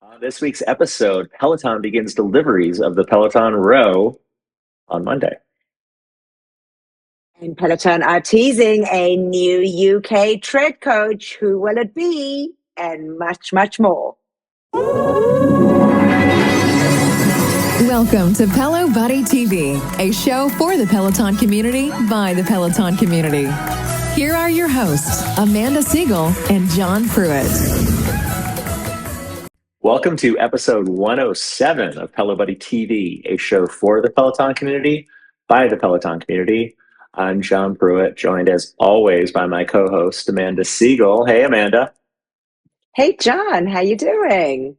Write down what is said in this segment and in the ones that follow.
On this week's episode, Peloton begins deliveries of the Peloton Row on Monday. And Peloton are teasing a new UK tread coach. Who will it be? And much, much more. Welcome to Pelo Buddy TV, a show for the Peloton community by the Peloton community. Here are your hosts, Amanda Siegel and Jon Pruitt. Welcome to episode 107 of Pelo Buddy TV, a show for the Peloton community by the Peloton community. I'm Jon Pruitt, joined as always by my co-host, Amanda Siegel. Hey, Amanda. Hey, Jon. How you doing?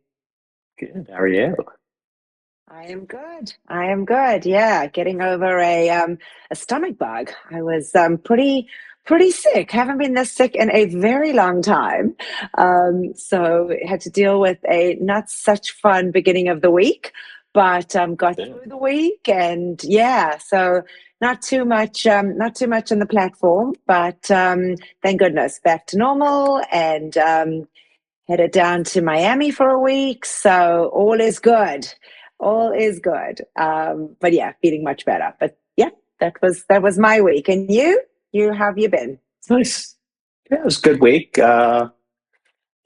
Good. How are you? I am good. Yeah, getting over a stomach bug. I was pretty sick. Haven't been this sick in a very long time. So had to deal with a not such fun beginning of the week, but got through the week, and yeah, so not too much on the platform, but thank goodness back to normal, and headed down to Miami for a week. So all is good. But yeah, feeling much better. But yeah, that was my week. And you how have you been? Nice. Yeah, it was a good week.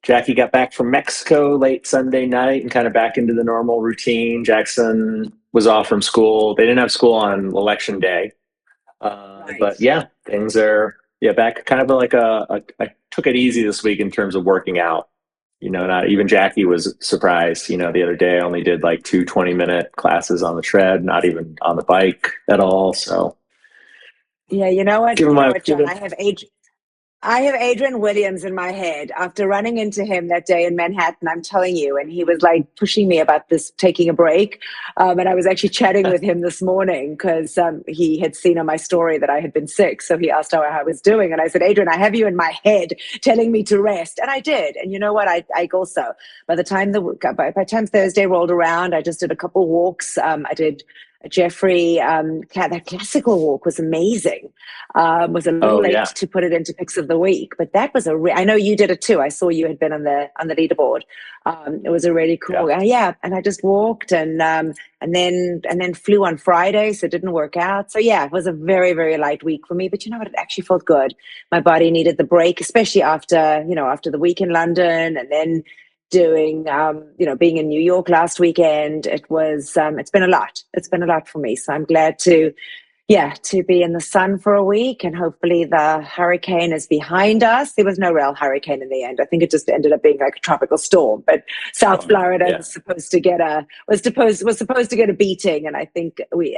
Jackie got back from Mexico late Sunday night and kind of back into the normal routine. Jackson was off from school. They didn't have school on election day. Nice. But yeah, things are back kind of like I took it easy this week in terms of working out. You know, not even Jackie was surprised. You know, the other day I only did like 2 20-minute classes on the tread, not even on the bike at all. So yeah, you know what, Jon, I have Adrian Williams in my head after running into him that day in Manhattan, I'm telling you, and he was like pushing me about this, taking a break. And I was actually chatting with him this morning because he had seen on my story that I had been sick. So he asked how I was doing. And I said, Adrian, I have you in my head telling me to rest. And I did. And you know what? I also, by the time Thursday rolled around, I just did a couple walks. I did Jeffrey, that classical walk was amazing. Was a little late to put it into picks of the week, but that was I know you did it too. I saw you had been on the leaderboard. It was a really cool, and I just walked and then flew on Friday, so it didn't work out. So yeah, it was a very, very light week for me, but you know what? It actually felt good. My body needed the break, especially after the week in London, and then doing being in New York last weekend. It was it's been a lot for me, so I'm glad to be in the sun for a week, and hopefully the hurricane is behind us. There was no real hurricane in the end. I think it just ended up being like a tropical storm, but South Florida was supposed to get a beating, and I think we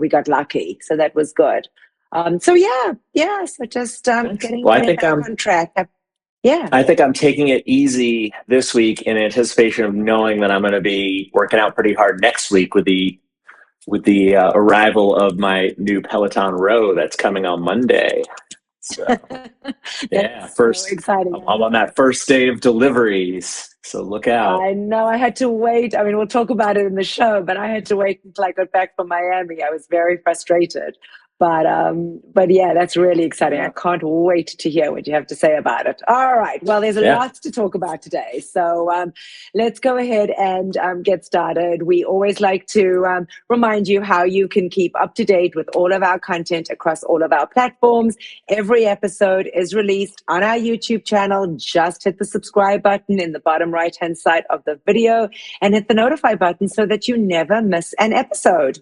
got lucky, so that was good. So just getting back on track. Yeah. I think I'm taking it easy this week in anticipation of knowing that I'm going to be working out pretty hard next week with the arrival of my new Peloton Row that's coming on Monday. So yeah, so exciting. I'm on that first day of deliveries, so look out. I know, I had to wait. I mean, we'll talk about it in the show, but I had to wait until I got back from Miami. I was very frustrated. But yeah, that's really exciting. I can't wait to hear what you have to say about it. All right. Well, there's a lot to talk about today. So let's go ahead and get started. We always like to remind you how you can keep up to date with all of our content across all of our platforms. Every episode is released on our YouTube channel. Just hit the subscribe button in the bottom right-hand side of the video and hit the notify button so that you never miss an episode.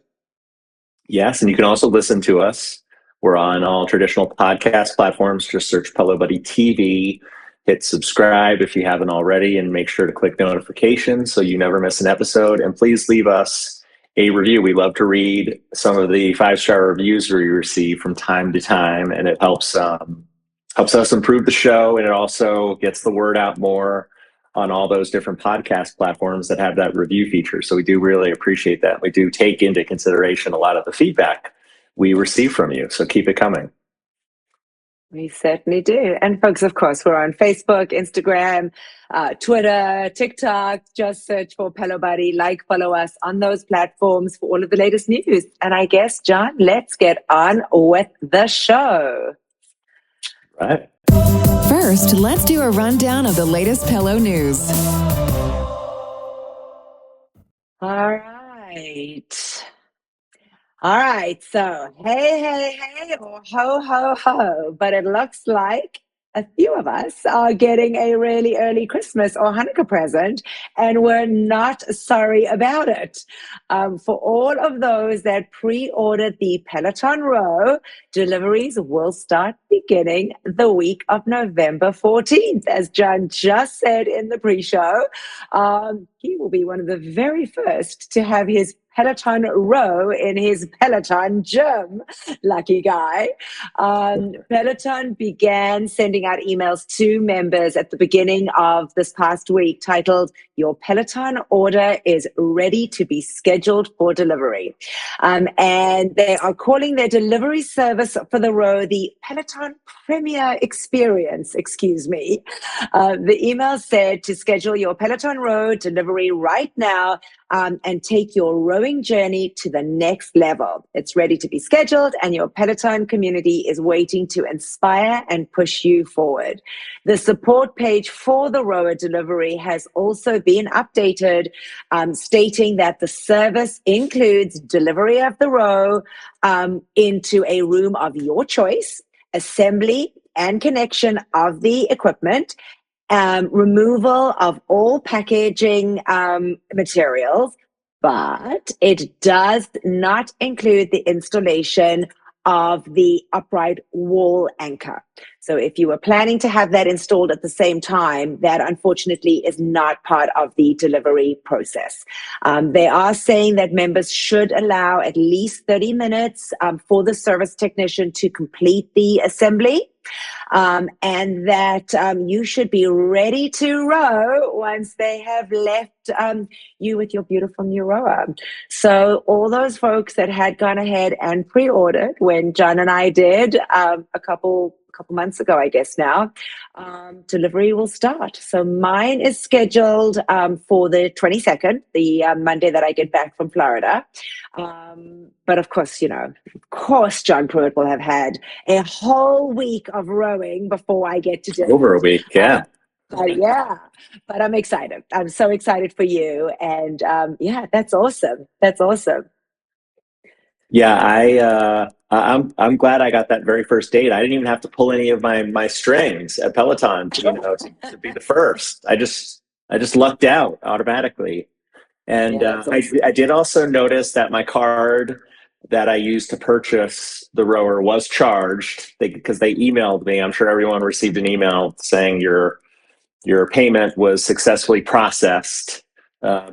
Yes, and you can also listen to us. We're on all traditional podcast platforms. Just search Pelo Buddy TV. Hit subscribe if you haven't already, and make sure to click notifications so you never miss an episode. And please leave us a review. We love to read some of the 5-star reviews we receive from time to time, and it helps us improve the show, and it also gets the word out more on all those different podcast platforms that have that review feature. So we do really appreciate that. We do take into consideration a lot of the feedback we receive from you. So keep it coming. We certainly do. And folks, of course, we're on Facebook, Instagram, Twitter, TikTok. Just search for Pelo Buddy. Follow us on those platforms for all of the latest news. And I guess, Jon, let's get on with the show. Right. First, let's do a rundown of the latest Pelo news. All right. All right. So, hey, or ho, ho. But it looks like a few of us are getting a really early Christmas or Hanukkah present, and we're not sorry about it. For all of those that pre-ordered the Peloton Row, deliveries will start beginning the week of November 14th. As Jon just said in the pre-show, he will be one of the very first to have his Peloton Row in his Peloton gym. Lucky guy. Peloton began sending out emails to members at the beginning of this past week titled, "Your Peloton order is ready to be scheduled for delivery." And they are calling their delivery service for the Row the Peloton Premier Experience, excuse me. The email said to schedule your Peloton Row delivery right now and take your rowing journey to the next level. It's ready to be scheduled, and your Peloton community is waiting to inspire and push you forward. The support page for the rower delivery has also been updated, stating that the service includes delivery of the row into a room of your choice, assembly and connection of the equipment, removal of all packaging materials, but it does not include the installation of the upright wall anchor. So if you were planning to have that installed at the same time, that unfortunately is not part of the delivery process. They are saying that members should allow at least 30 minutes for the service technician to complete the assembly. And that you should be ready to row once they have left you with your beautiful new rower. So all those folks that had gone ahead and pre-ordered when Jon and I did a couple months ago, I guess now, delivery will start. So mine is scheduled for the 22nd, the Monday that I get back from Florida. But of course, Jon Pruitt will have had a whole week of rowing before I get to do it. Over a week, yeah. But I'm excited. I'm so excited for you. And that's awesome. That's awesome. Yeah, I'm glad I got that very first date. I didn't even have to pull any of my strings at Peloton to be the first. I just lucked out automatically. And awesome. I did also notice that my card that I used to purchase the rower was charged because they emailed me. I'm sure everyone received an email saying your payment was successfully processed.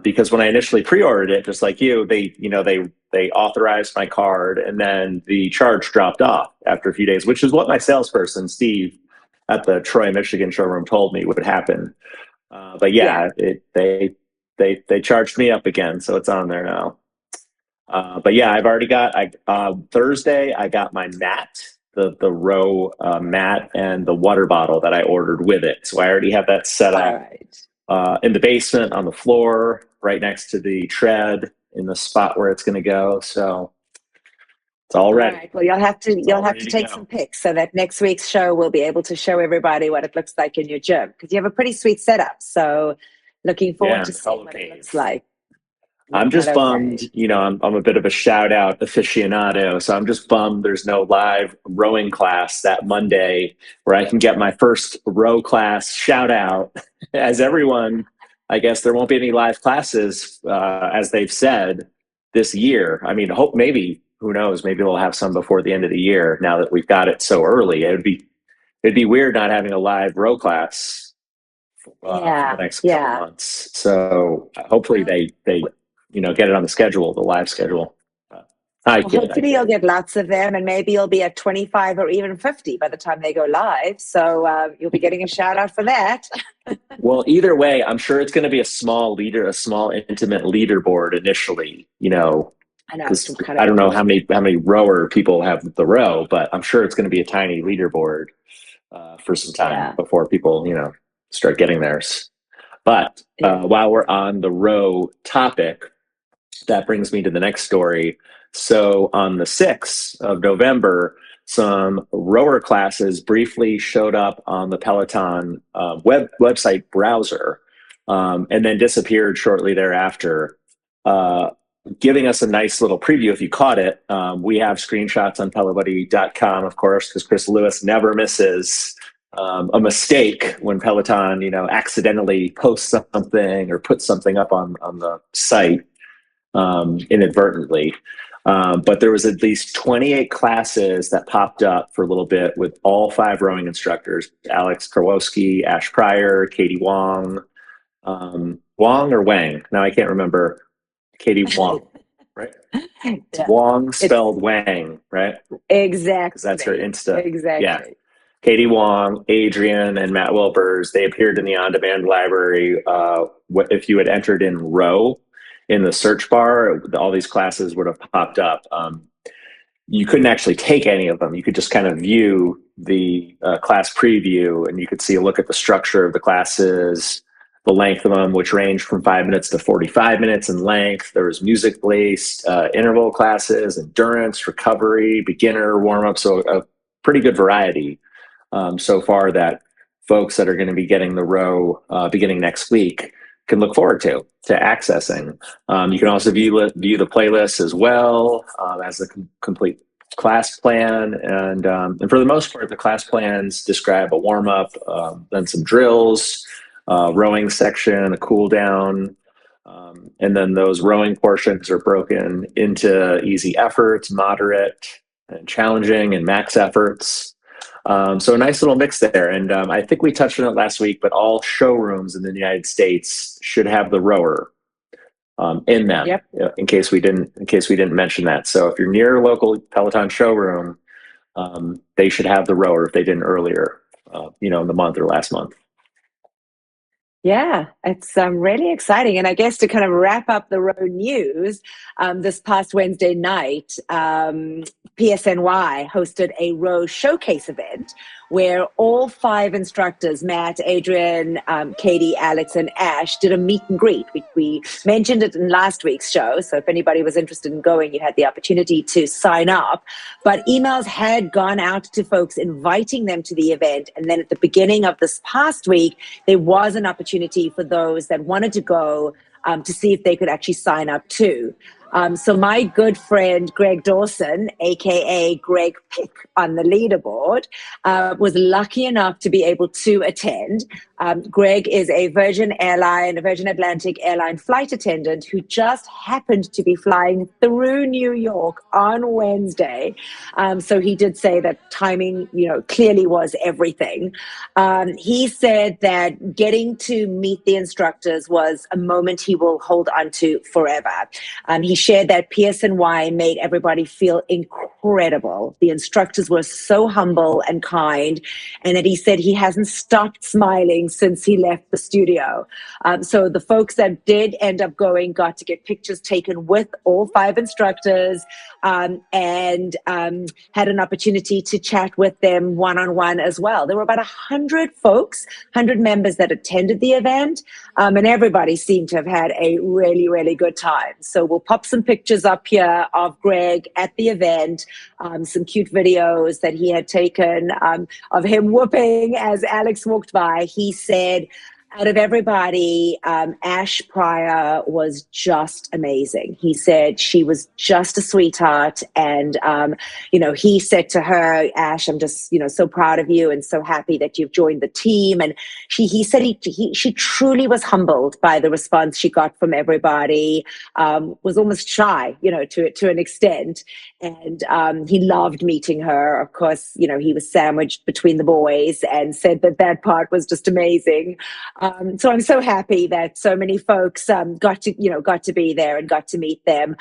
Because when I initially pre-ordered it, just like you, they authorized my card, and then the charge dropped off after a few days, which is what my salesperson Steve at the Troy, Michigan showroom told me would happen. But they charged me up again, so it's on there now. But yeah, I've already got. Thursday I got my mat, the row mat, and the water bottle that I ordered with it. So I already have that set up. In the basement on the floor, right next to the tread, in the spot where it's going to go. So it's all ready. Right. Well, you'll have to take some pics so that next week's show we'll be able to show everybody what it looks like in your gym, because you have a pretty sweet setup. So looking forward to seeing what it looks like. I'm just bummed, I'm a bit of a shout out aficionado. So I'm just bummed there's no live rowing class that Monday where I can get my first row class shout out. As everyone, I guess there won't be any live classes, as they've said, this year. I mean, who knows, maybe we'll have some before the end of the year now that we've got it so early. It'd be weird not having a live row class for the next couple months. So hopefully they get it on the schedule, the live schedule. Hopefully you'll get lots of them, and maybe you'll be at 25 or even 50 by the time they go live. So you'll be getting a shout out for that. Well, either way, I'm sure it's going to be a small intimate leaderboard initially, I know. I don't know how many rower people have the row, but I'm sure it's going to be a tiny leaderboard for some time before people, start getting theirs. But while we're on the row topic, that brings me to the next story. So on the 6th of November, some rower classes briefly showed up on the Peloton website browser, and then disappeared shortly thereafter. giving us a nice little preview if you caught it. We have screenshots on pelobuddy.com, of course, because Chris Lewis never misses a mistake when Peloton, accidentally posts something or puts something up on the site inadvertently. But there was at least 28 classes that popped up for a little bit with all 5 rowing instructors: Alex Karwoski, Ash Pryor, Katie Wong, Wong or Wang. Now I can't remember. Katie Wong, right? Yeah. Wong spelled Wang, right? Exactly. Because that's her Insta. Exactly. Yeah. Katie Wong, Adrian, and Matt Wilbers, they appeared in the on-demand library. If you had entered in row in the search bar, all these classes would have popped up. You couldn't actually take any of them. You could just kind of view the class preview, and you could see a look at the structure of the classes, the length of them, which ranged from 5 minutes to 45 minutes in length. There was music-based interval classes, endurance, recovery, beginner, warm-up, so a pretty good variety so far that folks that are going to be getting the row beginning next week can look forward to accessing. You can also view the playlist as well as the complete class plan. And for the most part, the class plans describe a warm-up, then some drills, rowing section, a cool down, and then those rowing portions are broken into easy efforts, moderate, and challenging, and max efforts. So a nice little mix there. And I think we touched on it last week, but all showrooms in the United States should have the rower in them. Yep. In case we didn't mention that. So if you're near a local Peloton showroom, they should have the rower if they didn't earlier, in the month or last month. Yeah, it's really exciting. And I guess to kind of wrap up the row news, this past Wednesday night, PSNY hosted a row showcase event where all 5 instructors, Matt, Adrian, Katie, Alex, and Ash, did a meet and greet. We mentioned it in last week's show, so if anybody was interested in going, you had the opportunity to sign up. But emails had gone out to folks inviting them to the event, and then at the beginning of this past week, there was an opportunity for those that wanted to go to see if they could actually sign up too. So my good friend, Greg Dawson, AKA Greg Pick on the leaderboard, was lucky enough to be able to attend. Greg is a Virgin Atlantic airline flight attendant who just happened to be flying through New York on Wednesday. So he did say that timing, clearly was everything. He said that getting to meet the instructors was a moment he will hold on to forever. He shared that PSNY made everybody feel incredible. The instructors were so humble and kind, and that he said he hasn't stopped smiling since he left the studio. So the folks that did end up going got to get pictures taken with all 5 instructors and had an opportunity to chat with them one-on-one as well. There were about 100 folks, 100 members that attended the event, and everybody seemed to have had a really, really good time. So we'll pop some pictures up here of Greg at the event, some cute videos that he had taken of him whooping as Alex walked by. He said, out of everybody, Ash Pryor was just amazing. He said she was just a sweetheart. And, he said to her, Ash, I'm just, so proud of you and so happy that you've joined the team. And he said she truly was humbled by the response she got from everybody, was almost shy, to an extent. And he loved meeting her. Of course, he was sandwiched between the boys and said that part was just amazing. So I'm so happy that so many folks got to be there and got to meet them.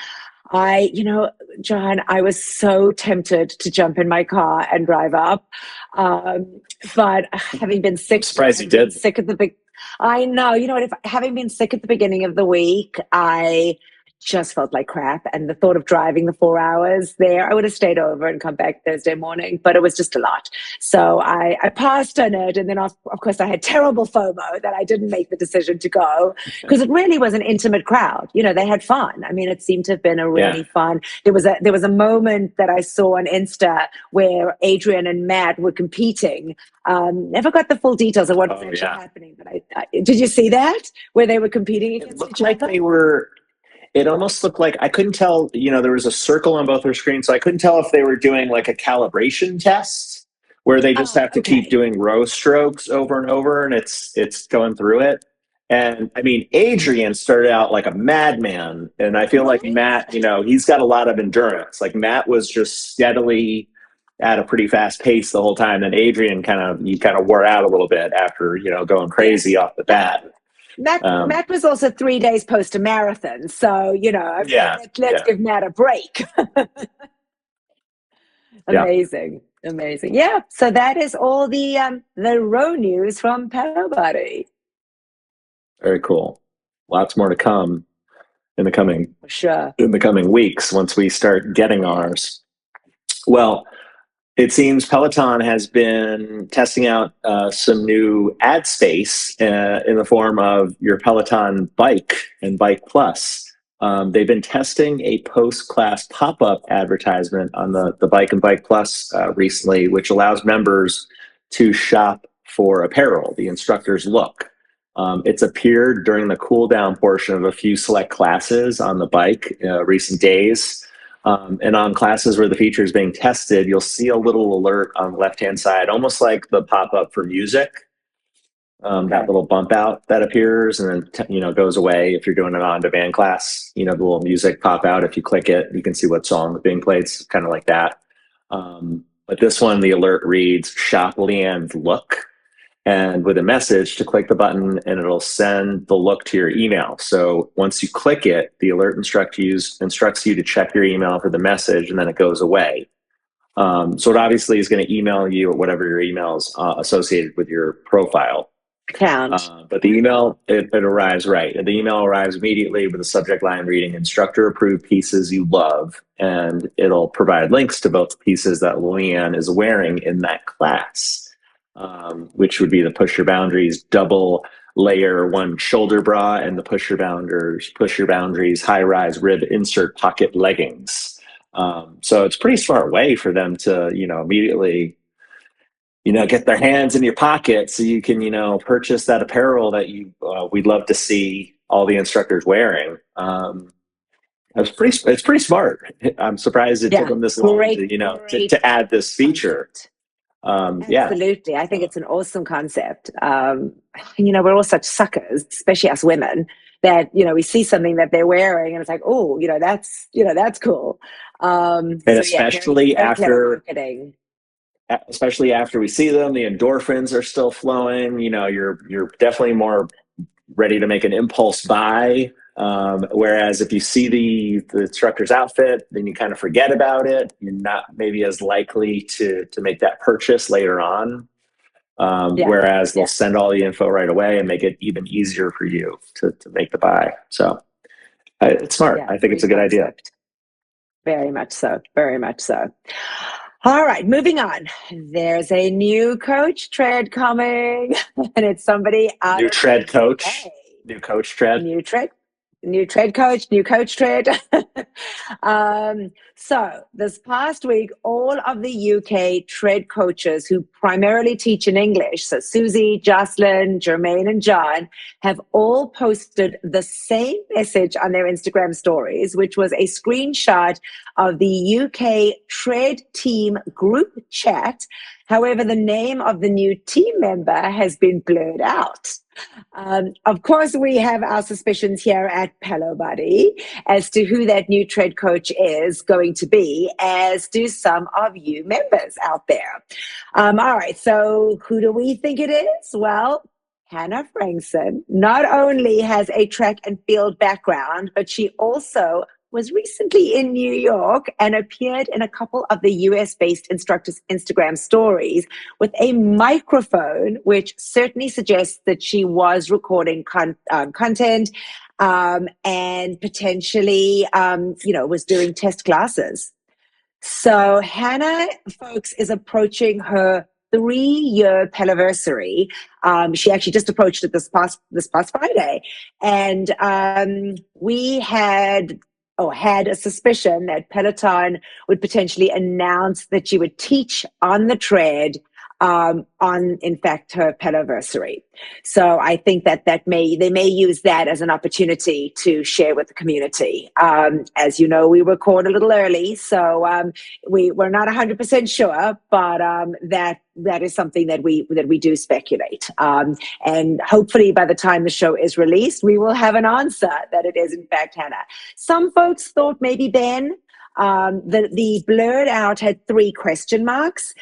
Jon, I was so tempted to jump in my car and drive up, but having been sick, Surprised you did. Sick at the I know. You know what? Having been sick at the beginning of the week, I just felt like crap. And the thought of driving the 4 hours there, I would have stayed over and come back Thursday morning, but it was just a lot. So I passed on it. And then, of course, I had terrible FOMO that I didn't make the decision to go because it really was an intimate crowd. They had fun. I mean, it seemed to have been a really fun. There was a moment that I saw on Insta where Adrian and Matt were competing. Never got the full details of what was actually happening. But I did you see that where they were competing against each other? They were. it almost looked like, I couldn't tell, there was a circle on both her screens, so I couldn't tell if they were doing like a calibration test where they just have to keep doing row strokes over and over, and it's going through it. And I mean, Adrian started out like a madman, and I feel like Matt, he's got a lot of endurance. Like Matt was just steadily at a pretty fast pace the whole time, and Adrian kind of wore out a little bit after going crazy off the bat. Matt was also 3 days post a marathon, so let's give Matt a break. Amazing. Yeah, so that is all the row news from Pelo Buddy. Very cool. Lots more to come in the coming weeks once we start getting ours. Well, it seems Peloton has been testing out some new ad space in the form of your Peloton Bike and Bike Plus. They've been testing a post-class pop-up advertisement on the Bike and Bike Plus recently, which allows members to shop for apparel, the instructor's look. It's appeared during the cool-down portion of a few select classes on the bike recent days. And on classes where the feature is being tested, you'll see a little alert on the left-hand side, almost like the pop-up for music. That little bump out that appears and then goes away if you're doing an on-demand class. The little music pop out. If you click it, you can see what song is being played. It's kind of like that. But this one, the alert reads "Shop Leanne's Look," and with a message to click the button, and it'll send the look to your email. So once you click it, the alert instructs you to check your email for the message, and then it goes away. So it obviously is going to email you or whatever your email is associated with your profile. But the email, it arrives right. The email arrives immediately with the subject line reading "Instructor approved pieces you love," and it'll provide links to both pieces that Leanne is wearing in that class. Which would be the Push Your Boundaries double layer one shoulder bra and the Push Your Boundaries high rise rib insert pocket leggings. So it's a pretty smart way for them to immediately get their hands in your pocket so you can purchase that apparel that we'd love to see all the instructors wearing. It's pretty smart. I'm surprised it took them this long to add this feature. Absolutely. I think it's an awesome concept. We're all such suckers, especially us women, that, we see something that they're wearing and it's like, oh, that's cool. And especially after we see them, the endorphins are still flowing. You're definitely more ready to make an impulse buy. Whereas if you see the instructor's outfit, then you kind of forget about it. You're not maybe as likely to make that purchase later on. Whereas they'll send all the info right away and make it even easier for you to make the buy. So it's smart. I think it's a good idea. Very much so. Very much so. All right, moving on. There's a new coach tread coming, and it's somebody out new tread coach. New coach tread. New coach tread. So this past week, all of the UK tread coaches who primarily teach in English, so Susie, Jocelyn, Jermaine, and John, have all posted the same message on their Instagram stories, which was a screenshot of the UK tread team group chat. However, the name of the new team member has been blurred out. Of course, we have our suspicions here at Pelo Buddy as to who that new tread coach is going to be, as do some of you members out there. All right, so who do we think it is? Well, Hannah Frankson not only has a track and field background, but she also was recently in New York and appeared in a couple of the US-based instructors' Instagram stories with a microphone, which certainly suggests that she was recording content and potentially, was doing test classes. So Hannah, folks, is approaching her 3-year Peliversary. She actually just approached it this past Friday, and we had a suspicion that Peloton would potentially announce that she would teach on the tread on, in fact, her Peloversary. So I think that they may use that as an opportunity to share with the community. As you know, we record a little early, so we're not 100% sure, but that is something that we do speculate. And hopefully by the time the show is released, we will have an answer that it is in fact Hannah. Some folks thought maybe Ben. The blurred out had 3 question marks.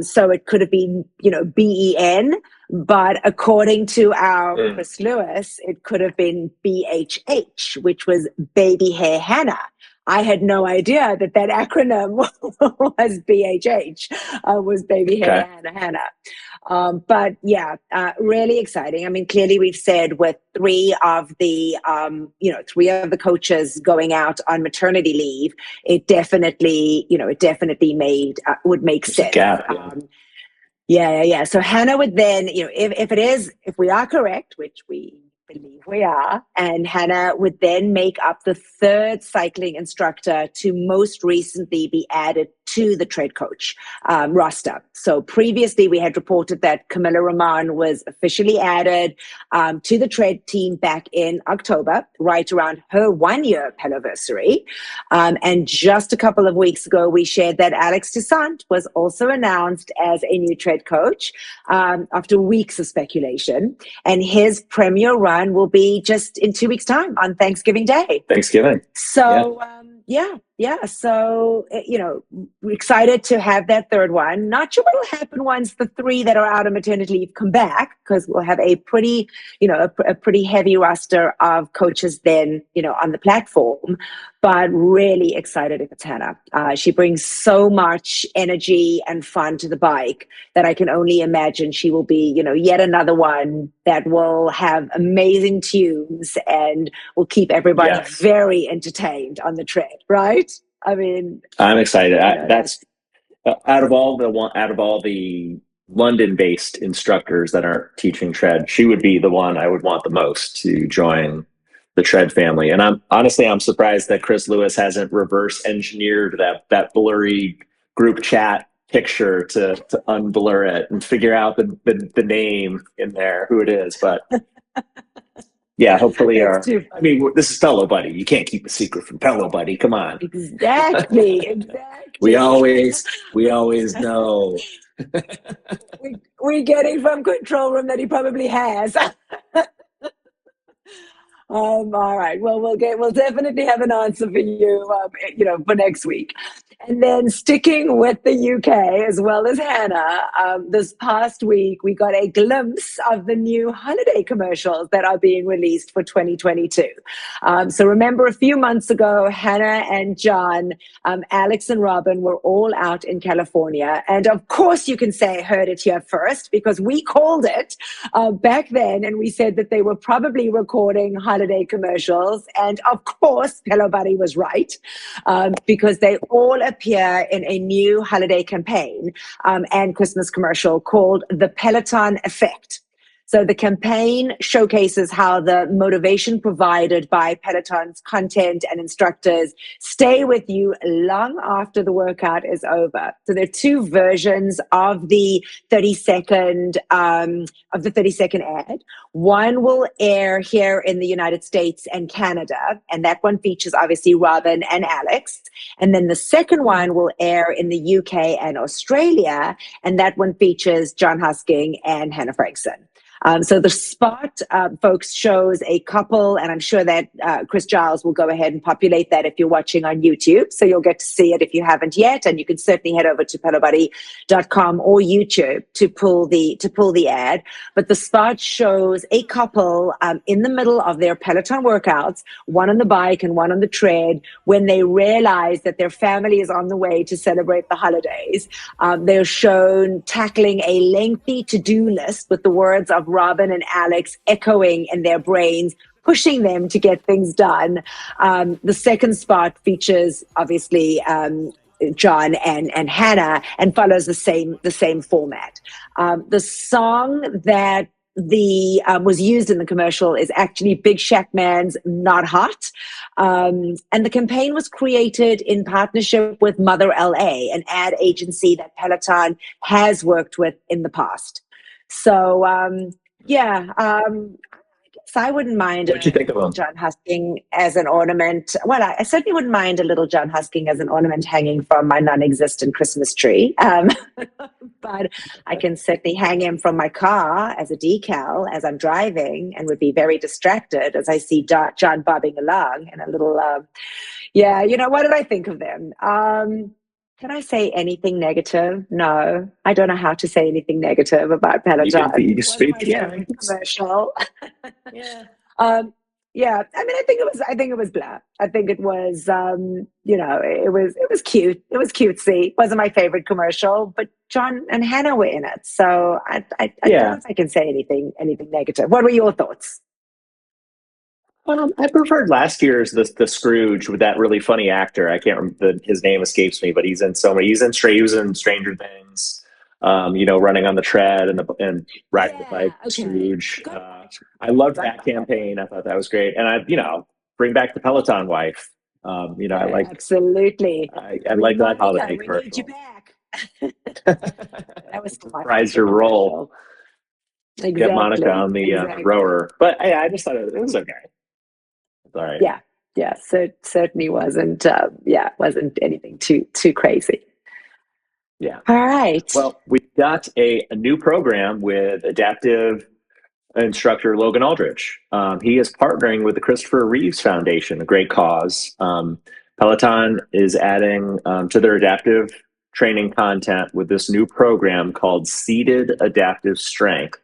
So it could have been, BEN, but according to our Chris Lewis, it could have been BHH, which was Baby Hair Hannah. I had no idea that acronym was BHH, was Baby Hair Hannah. But yeah, really exciting. I mean, clearly we've said with 3 of the coaches going out on maternity leave, it definitely would make sense. Yeah. So Hannah would then, if we are correct, which we believe we are, and Hannah would then make up the 3rd cycling instructor to most recently be added to the tread coach roster. So previously we had reported that Camilla Roman was officially added to the tread team back in October, right around her 1-year Peloversary. And just a couple of weeks ago, we shared that Alex Toussaint was also announced as a new tread coach after weeks of speculation. And his premier run will be just in 2 weeks' time on Thanksgiving Day. So, So, we're excited to have that 3rd one. Not sure what will happen once the 3 that are out of maternity leave come back, because we'll have a pretty heavy roster of coaches then, on the platform. But really excited if it's Hannah. She brings so much energy and fun to the bike that I can only imagine she will be, yet another one that will have amazing tunes and will keep everybody very entertained on the tread, right? I mean, I'm excited. That's out of all the London-based instructors that are teaching tread, she would be the one I would want the most to join the tread family. And I'm surprised that Chris Lewis hasn't reverse engineered that blurry group chat picture to unblur it and figure out the name in there, who it is. But yeah, hopefully this is Pelo Buddy. You can't keep a secret from Pelo Buddy. Come on. Exactly. We always know. We're getting from control room that he probably has. All right. Well, we'll definitely have an answer for you, for next week. And then sticking with the UK as well as Hannah, this past week we got a glimpse of the new holiday commercials that are being released for 2022. So remember a few months ago, Hannah and Jon, Alex and Robin were all out in California. And of course you can say heard it here first, because we called it back then, and we said that they were probably recording holiday commercials. And of course, Pelo Buddy was right, because they all appear in a new holiday campaign and Christmas commercial called The Peloton Effect. So the campaign showcases how the motivation provided by Peloton's content and instructors stay with you long after the workout is over. So there are 2 versions of the 30-second ad. One will air here in the United States and Canada, and that one features obviously Robin and Alex. And then the second one will air in the UK and Australia, and that one features Jon Hosking and Hannah Frankson. So the spot, folks, shows a couple, and I'm sure that Chris Giles will go ahead and populate that if you're watching on YouTube. So you'll get to see it if you haven't yet, and you can certainly head over to pelobuddy.com or YouTube to pull the ad. But the spot shows a couple in the middle of their Peloton workouts, one on the bike and one on the tread, when they realize that their family is on the way to celebrate the holidays. They're shown tackling a lengthy to-do list with the words of Robin and Alex echoing in their brains, pushing them to get things done. The second spot features obviously Jon and Hannah and follows the same format. The song that was used in the commercial is actually Big Shack Man's Not Hot. And the campaign was created in partnership with Mother LA, an ad agency that Peloton has worked with in the past. So, so I wouldn't mind What'd you think of him? Jon Hosking as an ornament. Well, I certainly wouldn't mind a little Jon Hosking as an ornament hanging from my non-existent Christmas tree. But I can certainly hang him from my car as a decal as I'm driving, and would be very distracted as I see John bobbing along and a little, what did I think of them? Can I say anything negative? No, I don't know how to say anything negative about Peloton. You can speak, commercial. Yeah. I mean, I think it was blah. I think it was, it was cute. It was cutesy. It wasn't my favorite commercial, but Jon and Hannah were in it. So I don't know if I can say anything negative. What were your thoughts? I preferred last year's the Scrooge with that really funny actor. I can't remember his name escapes me, but he's in so many. He was in Stranger Things. Running on the tread and riding the bike. Okay. Scrooge. I loved that campaign. I thought that was great, and bring back the Peloton wife. I like absolutely. I like that holiday commercial. We need you back. That was reprise your role. Exactly. Get Monica on the rower, but I just thought it was okay. All right. Yeah. So it certainly wasn't. Wasn't anything too crazy. Yeah. All right. Well, we've got a new program with adaptive instructor Logan Aldridge. He is partnering with the Christopher Reeves Foundation, a great cause. Peloton is adding to their adaptive training content with this new program called Seated Adaptive Strength,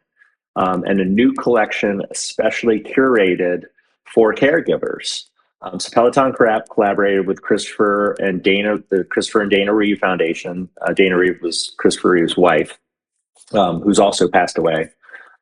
and a new collection especially curated for caregivers. So Peloton collaborated with Christopher and Dana Reeve Foundation. Dana Reeve was Christopher Reeve's wife, who's also passed away.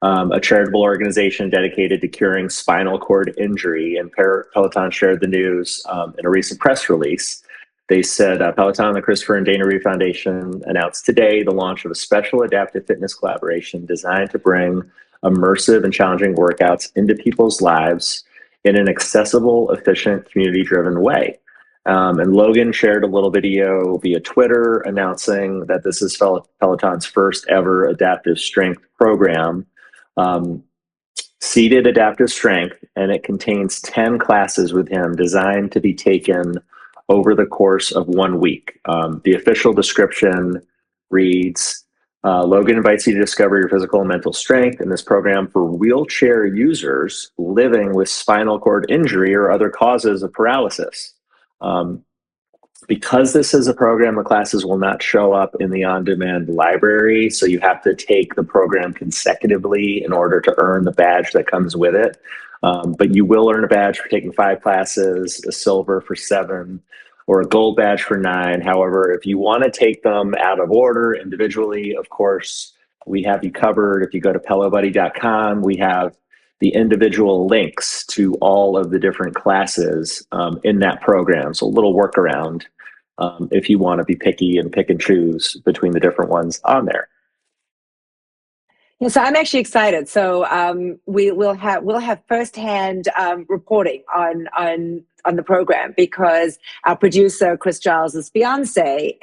A charitable organization dedicated to curing spinal cord injury. And Peloton shared the news in a recent press release. They said Peloton, the Christopher and Dana Reeve Foundation announced today the launch of a special adaptive fitness collaboration designed to bring immersive and challenging workouts into people's lives in an accessible, efficient, community-driven way. And Logan shared a little video via Twitter announcing that this is Peloton's first ever adaptive strength program, Seated Adaptive Strength, and it contains 10 classes with him designed to be taken over the course of 1 week. The official description reads, Logan invites you to discover your physical and mental strength in this program for wheelchair users living with spinal cord injury or other causes of paralysis. Because this is a program, the classes will not show up in the on-demand library, so you have to take the program consecutively in order to earn the badge that comes with it. But you will earn a badge for taking 5 classes, a silver for 7, or a gold badge for 9. However, if you want to take them out of order individually, of course, we have you covered. If you go to pelobuddy.com, we have the individual links to all of the different classes in that program. So a little workaround if you want to be picky and pick and choose between the different ones on there. Yeah, so I'm actually excited. So we'll have firsthand reporting on the program, because our producer Chris Giles's fiance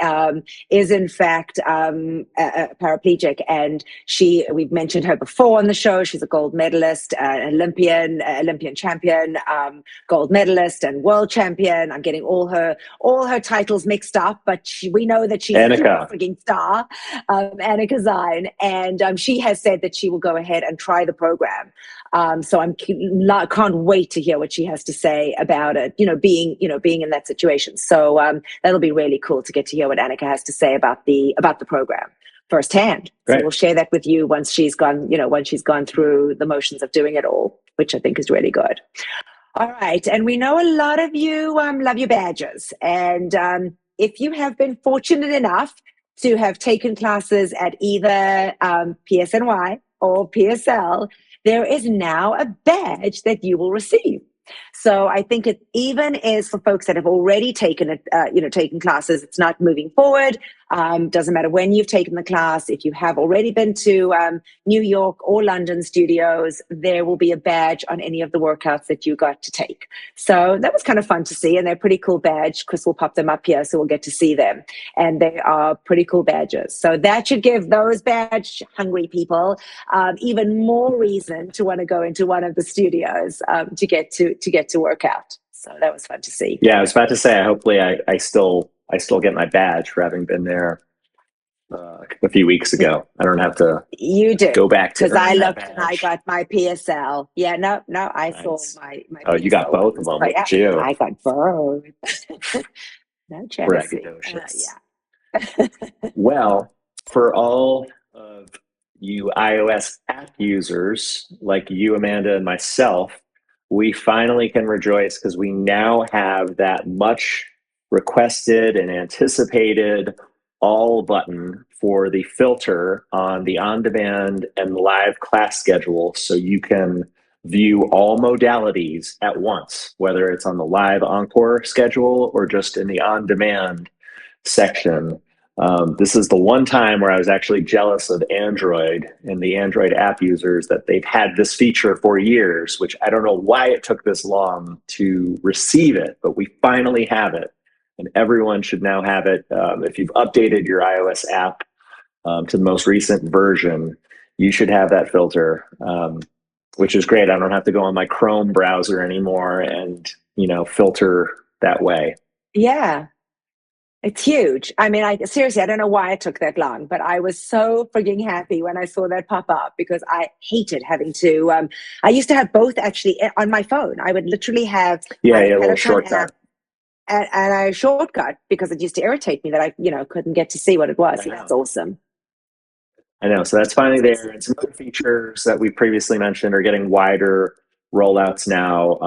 is in fact a paraplegic, and we've mentioned her before on the show. She's a gold medalist, Olympian champion, gold medalist, and world champion. I'm getting all her titles mixed up, but we know that she's a freaking star, Annika Zine, and she has said that she will go ahead and try the program. So can't wait to hear what she has to say about it, being in that situation. So that'll be really cool to get to hear what Annika has to say about the program firsthand. Right. So we'll share that with you once she's gone through the motions of doing it all, which I think is really good. All right. And we know a lot of you love your badges. And if you have been fortunate enough to have taken classes at either PSNY or PSL, there is now a badge that you will receive. So I think it even is for folks that have already taken classes. It's not moving forward. Doesn't matter when you've taken the class. If you have already been to New York or London studios, there will be a badge on any of the workouts that you got to take. So that was kind of fun to see, and they're pretty cool badge. Chris will pop them up here, so we'll get to see them. And they are pretty cool badges. So that should give those badge hungry people even more reason to want to go into one of the studios to get to work out. So that was fun to see. Yeah, I was about to say, hopefully I still get my badge for having been there a few weeks ago. I don't have to go back to, because I looked and I got my PSL. Yeah, no, I saw my Oh, you got both of them. Look at you. I got both. No jealousy. Yeah. Well, for all of you iOS app users like you, Amanda, and myself, we finally can rejoice because we now have that much requested and anticipated all button for the filter on the on-demand and live class schedule, so you can view all modalities at once, whether it's on the live encore schedule or just in the on-demand section. This is the one time where I was actually jealous of Android and the Android app users that they've had this feature for years, which I don't know why it took this long to receive it, but we finally have it. And everyone should now have it. If you've updated your iOS app to the most recent version, you should have that filter, which is great. I don't have to go on my Chrome browser anymore and, filter that way. Yeah. It's huge. I mean, seriously, I don't know why it took that long, but I was so frigging happy when I saw that pop up because I hated having to, I used to have both actually on my phone. I would literally have a little shortcut. And a shortcut because it used to irritate me that I, couldn't get to see what it was. So that's awesome. I know. So that's finally there. And some other features that we previously mentioned are getting wider rollouts now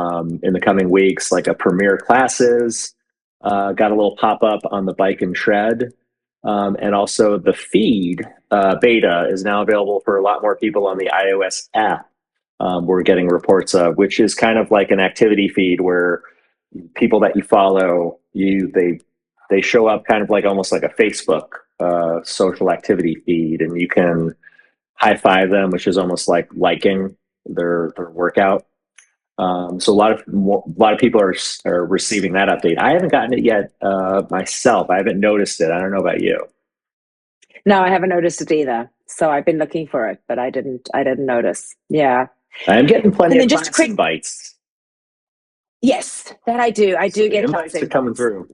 in the coming weeks, like a Premier Classes. Got a little pop-up on the bike and tread. And also the feed beta is now available for a lot more people on the iOS app. We're getting reports of, which is kind of like an activity feed where people that you follow, they show up kind of like almost like a Facebook social activity feed, and you can high five them, which is almost like liking their workout. So a lot of people are receiving that update. I haven't gotten it yet myself. I haven't noticed it. I don't know about you. No, I haven't noticed it either. So I've been looking for it, but I didn't notice. Yeah. I'm getting plenty of class invites. Yes, that I do. I do get invites are coming through.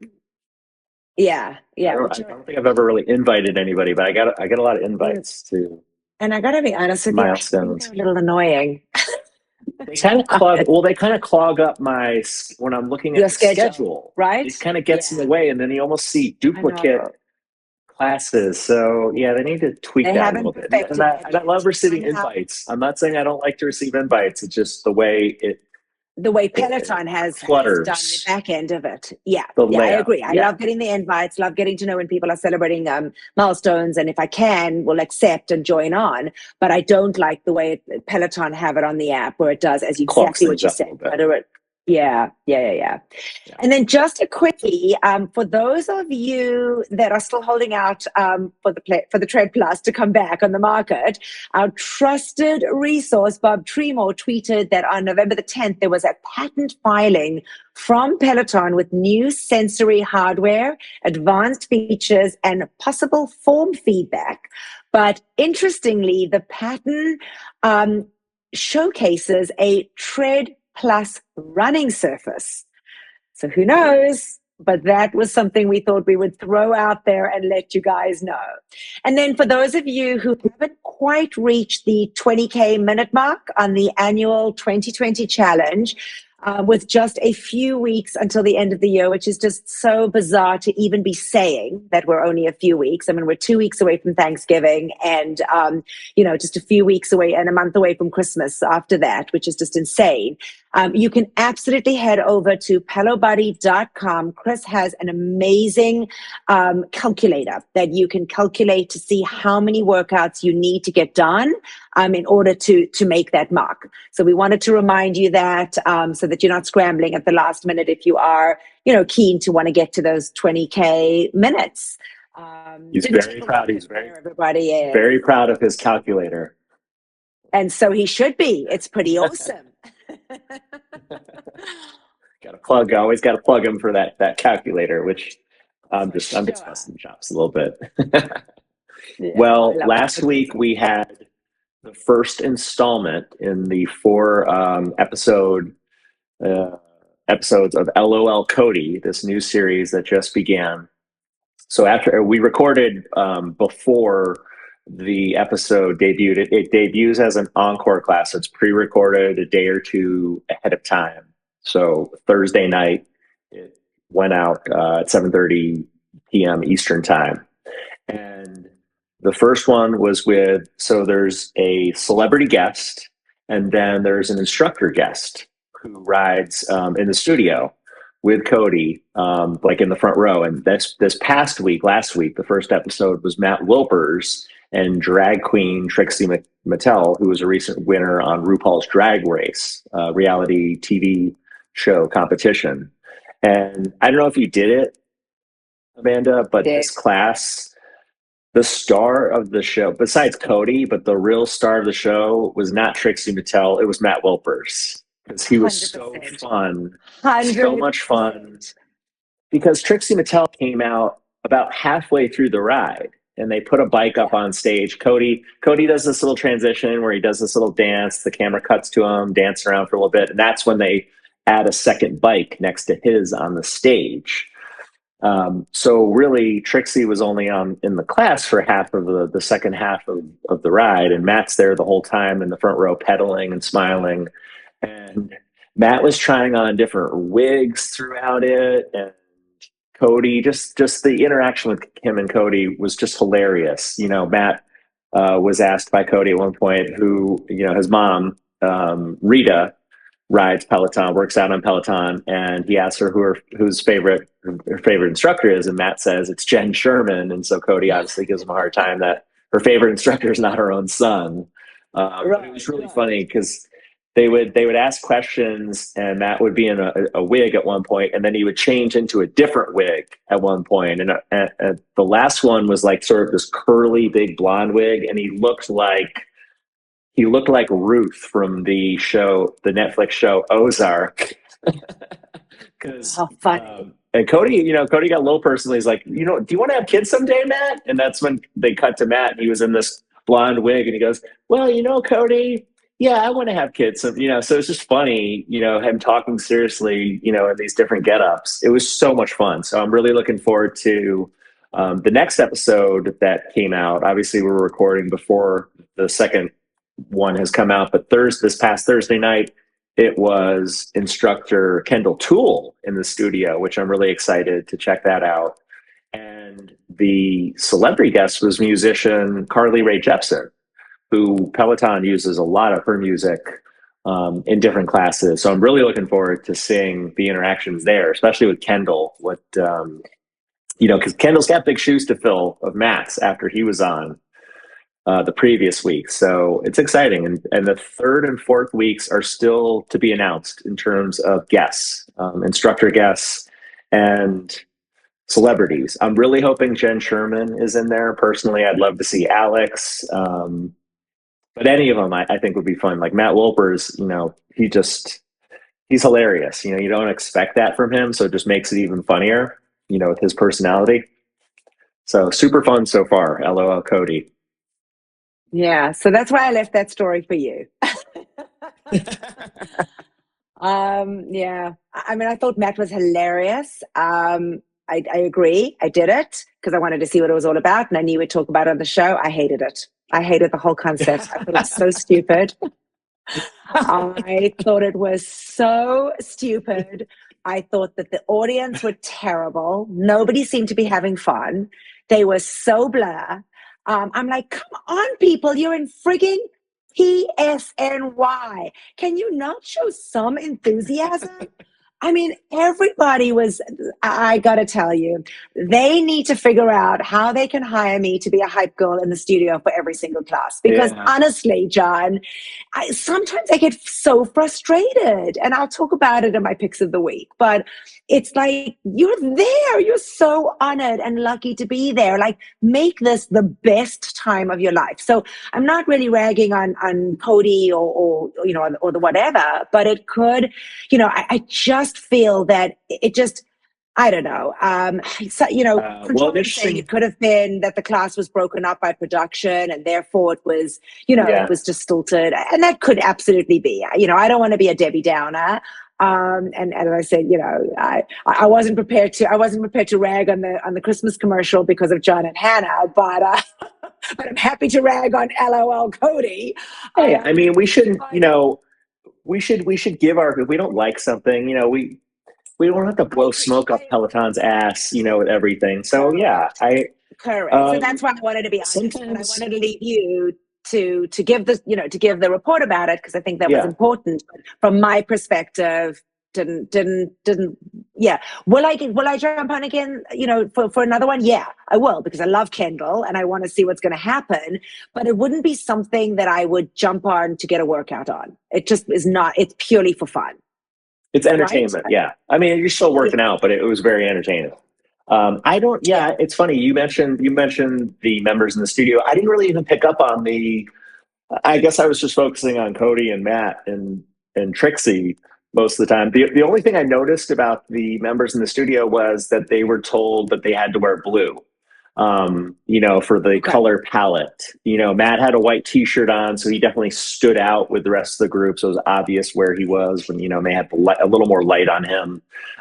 Yeah. I don't think I've ever really invited anybody, but I get a lot of invites too. And I gotta be honest with you, milestones. They're a little annoying. They kind of clog up when I'm looking at your the schedule, right? It kind of gets in the way, and then you almost see duplicate classes. So yeah, they need to tweak that a little bit. And I love receiving invites. I'm not saying I don't like to receive invites. It's just the way Peloton has done the back end of it. Yeah, I agree. I love getting the invites, love getting to know when people are celebrating milestones, and if I can, will accept and join on. But I don't like the way Peloton have it on the app where it does, as exactly what you said. Yeah. And then just a quickie, for those of you that are still holding out for the Tread Plus to come back on the market, our trusted resource, Bob Tremor, tweeted that on November the 10th, there was a patent filing from Peloton with new sensory hardware, advanced features, and possible form feedback. But interestingly, the patent showcases a Tread Plus running surface. So who knows? But that was something we thought we would throw out there and let you guys know. And then for those of you who haven't quite reached the 20K minute mark on the annual 2020 challenge, with just a few weeks until the end of the year, which is just so bizarre to even be saying that we're only a few weeks. I mean, we're 2 weeks away from Thanksgiving and, just a few weeks away and a month away from Christmas after that, which is just insane. You can absolutely head over to pelobuddy.com. Chris has an amazing calculator that you can calculate to see how many workouts you need to get done in order to make that mark. So we wanted to remind you that so that you're not scrambling at the last minute if you are, keen to want to get to those 20K minutes. He's very proud. He's everybody is. Very proud of his calculator. And so he should be. It's pretty awesome. Always got to plug him for that calculator, which I'm just busting chops a little bit. Yeah, well, last week we had the first installment in the 4 episodes of LOL Cody, this new series that just began. So after we recorded before the episode debuted, it debuts as an encore class. It's pre-recorded a day or two ahead of time. So Thursday night, it went out at 7:30 p.m. Eastern time. And the first one was so there's a celebrity guest, and then there's an instructor guest who rides in the studio with Cody, like in the front row. And this last week, the first episode was Matt Wilpers and drag queen Trixie Mattel, who was a recent winner on RuPaul's Drag Race, reality TV show competition. And I don't know if you did it, Amanda, but this class, the star of the show, besides Cody, but the real star of the show was not Trixie Mattel, it was Matt Wilpers. Because he was 100%. So fun, 100%. So much fun. Because Trixie Mattel came out about halfway through the ride, and they put a bike up on stage. Cody does this little transition where he does this little dance. The camera cuts to him, dance around for a little bit, and that's when they add a second bike next to his on the stage. So really, Trixie was only in the class for half of the second half of the ride, and Matt's there the whole time in the front row, pedaling and smiling. And Matt was trying on different wigs throughout it, and Cody, just the interaction with him and Cody was just hilarious. Matt was asked by Cody at one point who, his mom, Rita, rides Peloton, works out on Peloton, and he asked her whose favorite instructor is, and Matt says it's Jen Sherman, and so Cody obviously gives him a hard time that her favorite instructor is not her own son. But it was really funny because they would ask questions, and Matt would be in a wig at one point, and then he would change into a different wig at one point. And the last one was like sort of this curly, big blonde wig, and he looked like Ruth from the Netflix show Ozark. How funny. And Cody got a little personal. He's like, do you want to have kids someday, Matt? And that's when they cut to Matt, and he was in this blonde wig, and he goes, well, Cody, yeah, I want to have kids. So, so it's just funny, him talking seriously, in these different get-ups. It was so much fun. So I'm really looking forward to the next episode that came out. Obviously, we're recording before the second one has come out, but this past Thursday night, it was instructor Kendall Toole in the studio, which I'm really excited to check that out. And the celebrity guest was musician Carly Rae Jepsen, who Peloton uses a lot of her music in different classes. So I'm really looking forward to seeing the interactions there, especially with Kendall. Because Kendall's got big shoes to fill of Matt's after he was on the previous week. So it's exciting. And the third and fourth weeks are still to be announced in terms of guests, instructor guests, and celebrities. I'm really hoping Jen Sherman is in there. Personally, I'd love to see Alex. But any of them, I think would be fun. Like Matt Wilpers, he's hilarious. You don't expect that from him, so it just makes it even funnier, with his personality. So super fun so far. LOL Cody. Yeah, so that's why I left that story for you. Yeah, I mean, I thought Matt was hilarious. I agree. I did it because I wanted to see what it was all about, and I knew we'd talk about it on the show. I hated it. I hated the whole concept. I thought it was so stupid. I thought it was so stupid. I thought that the audience were terrible. Nobody seemed to be having fun. They were so blah. I'm like, come on, people. You're in frigging PSNY. Can you not show some enthusiasm? I mean, everybody was, I got to tell you, they need to figure out how they can hire me to be a hype girl in the studio for every single class. Because honestly, Jon, sometimes I get so frustrated, and I'll talk about it in my picks of the week, but it's like, you're there. You're so honored and lucky to be there. Like, make this the best time of your life. So I'm not really ragging on Cody or the whatever, but it could, I just feel that it just, I don't know. Saying it could have been that the class was broken up by production and therefore it was, it was just stilted. And that could absolutely be, I don't want to be a Debbie Downer. And as I said, I wasn't prepared to rag on the Christmas commercial because of Jon and Hannah, but I'm happy to rag on LOL Cody. Hey, I mean, we shouldn't, we should give if we don't like something, we don't have to blow smoke up Peloton's ass, with everything. So yeah, correct. So that's why I wanted to be honest. And I wanted to leave you to give the report about it, because I think that was important. But from my perspective, didn't. Yeah. Will I jump on again? For another one? Yeah, I will, because I love Kendall and I want to see what's going to happen. But it wouldn't be something that I would jump on to get a workout on. It just is not. It's purely for fun. It's entertainment, right? Yeah. I mean, you're still working out, but it was very entertaining. It's funny. You mentioned the members in the studio. I didn't really even pick up on I guess I was just focusing on Cody and Matt and Trixie most of the time. The only thing I noticed about the members in the studio was that they were told that they had to wear blue. For the color palette. Matt had a white t-shirt on, so he definitely stood out with the rest of the group. So it was obvious where he was when, they had a little more light on him.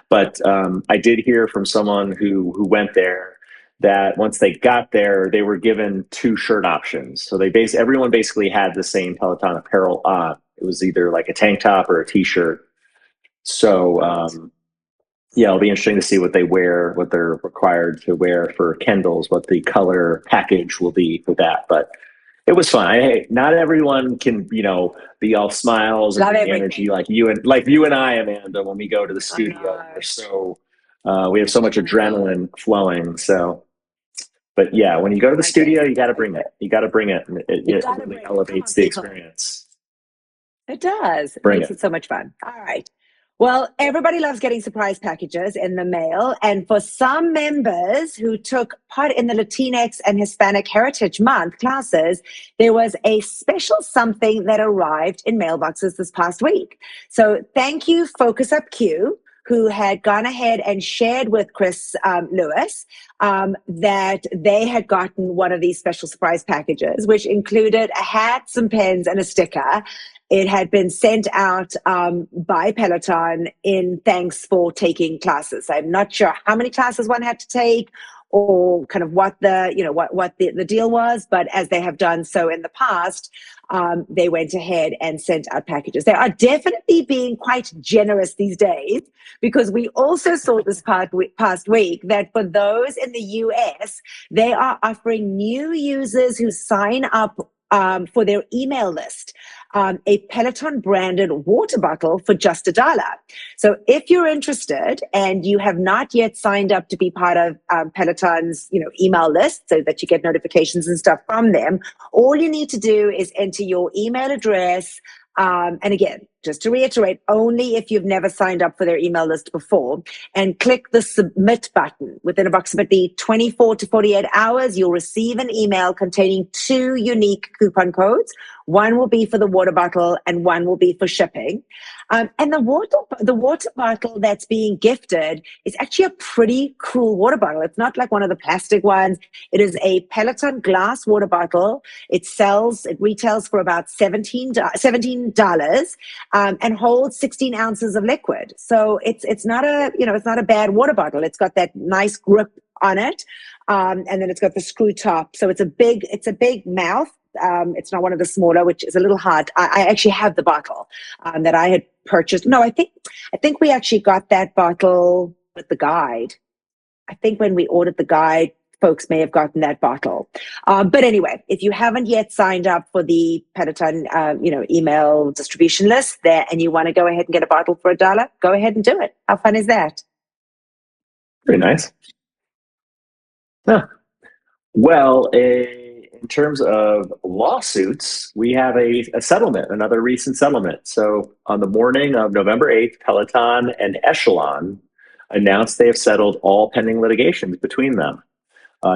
But I did hear from someone who went there that once they got there, they were given 2 shirt options. So everyone basically had the same Peloton apparel on. It was either like a tank top or a t-shirt. So, it'll be interesting to see what they wear, what they're required to wear for Kendall's, what the color package will be for that. But it was fun. Not everyone can, be all smiles and energy like you and I, Amanda, when we go to the studio. We have so much adrenaline flowing. So, but yeah, when you go to the studio, you got to bring it. You got to bring it. It really elevates the experience. It does. It makes it so much fun. All right. Well, everybody loves getting surprise packages in the mail. And for some members who took part in the Latinx and Hispanic Heritage Month classes, there was a special something that arrived in mailboxes this past week. So thank you, Focus Up Q, who had gone ahead and shared with Chris Lewis that they had gotten one of these special surprise packages, which included a hat, some pens, and a sticker. It had been sent out by Peloton in thanks for taking classes. I'm not sure how many classes one had to take or kind of what the deal was, but as they have done so in the past, they went ahead and sent out packages. They are definitely being quite generous these days, because we also saw this past week that for those in the US, they are offering new users who sign up for their email list, a Peloton branded water bottle for just $1. So if you're interested and you have not yet signed up to be part of Peloton's, email list so that you get notifications and stuff from them, all you need to do is enter your email address. And again, just to reiterate, only if you've never signed up for their email list before, and click the submit button. Within approximately 24 to 48 hours, you'll receive an email containing 2 unique coupon codes. One will be for the water bottle and one will be for shipping. And the water bottle that's being gifted is actually a pretty cool water bottle. It's not like one of the plastic ones. It is a Peloton glass water bottle. It retails for about $17 and holds 16 ounces of liquid. So it's not a bad water bottle. It's got that nice grip on it. And then it's got the screw top. So it's a big mouth. It's not one of the smaller, which is a little hard. I actually have the bottle that I had purchased. No, I think we actually got that bottle with the guide. I think when we ordered the guide folks may have gotten that bottle. But anyway, if you haven't yet signed up for the Peloton, email distribution list there, and you want to go ahead and get a bottle for $1, go ahead and do it. How fun is that? Pretty nice. Yeah. Well, in terms of lawsuits, we have a settlement, another recent settlement. So on the morning of November 8th, Peloton and Echelon announced they have settled all pending litigations between them.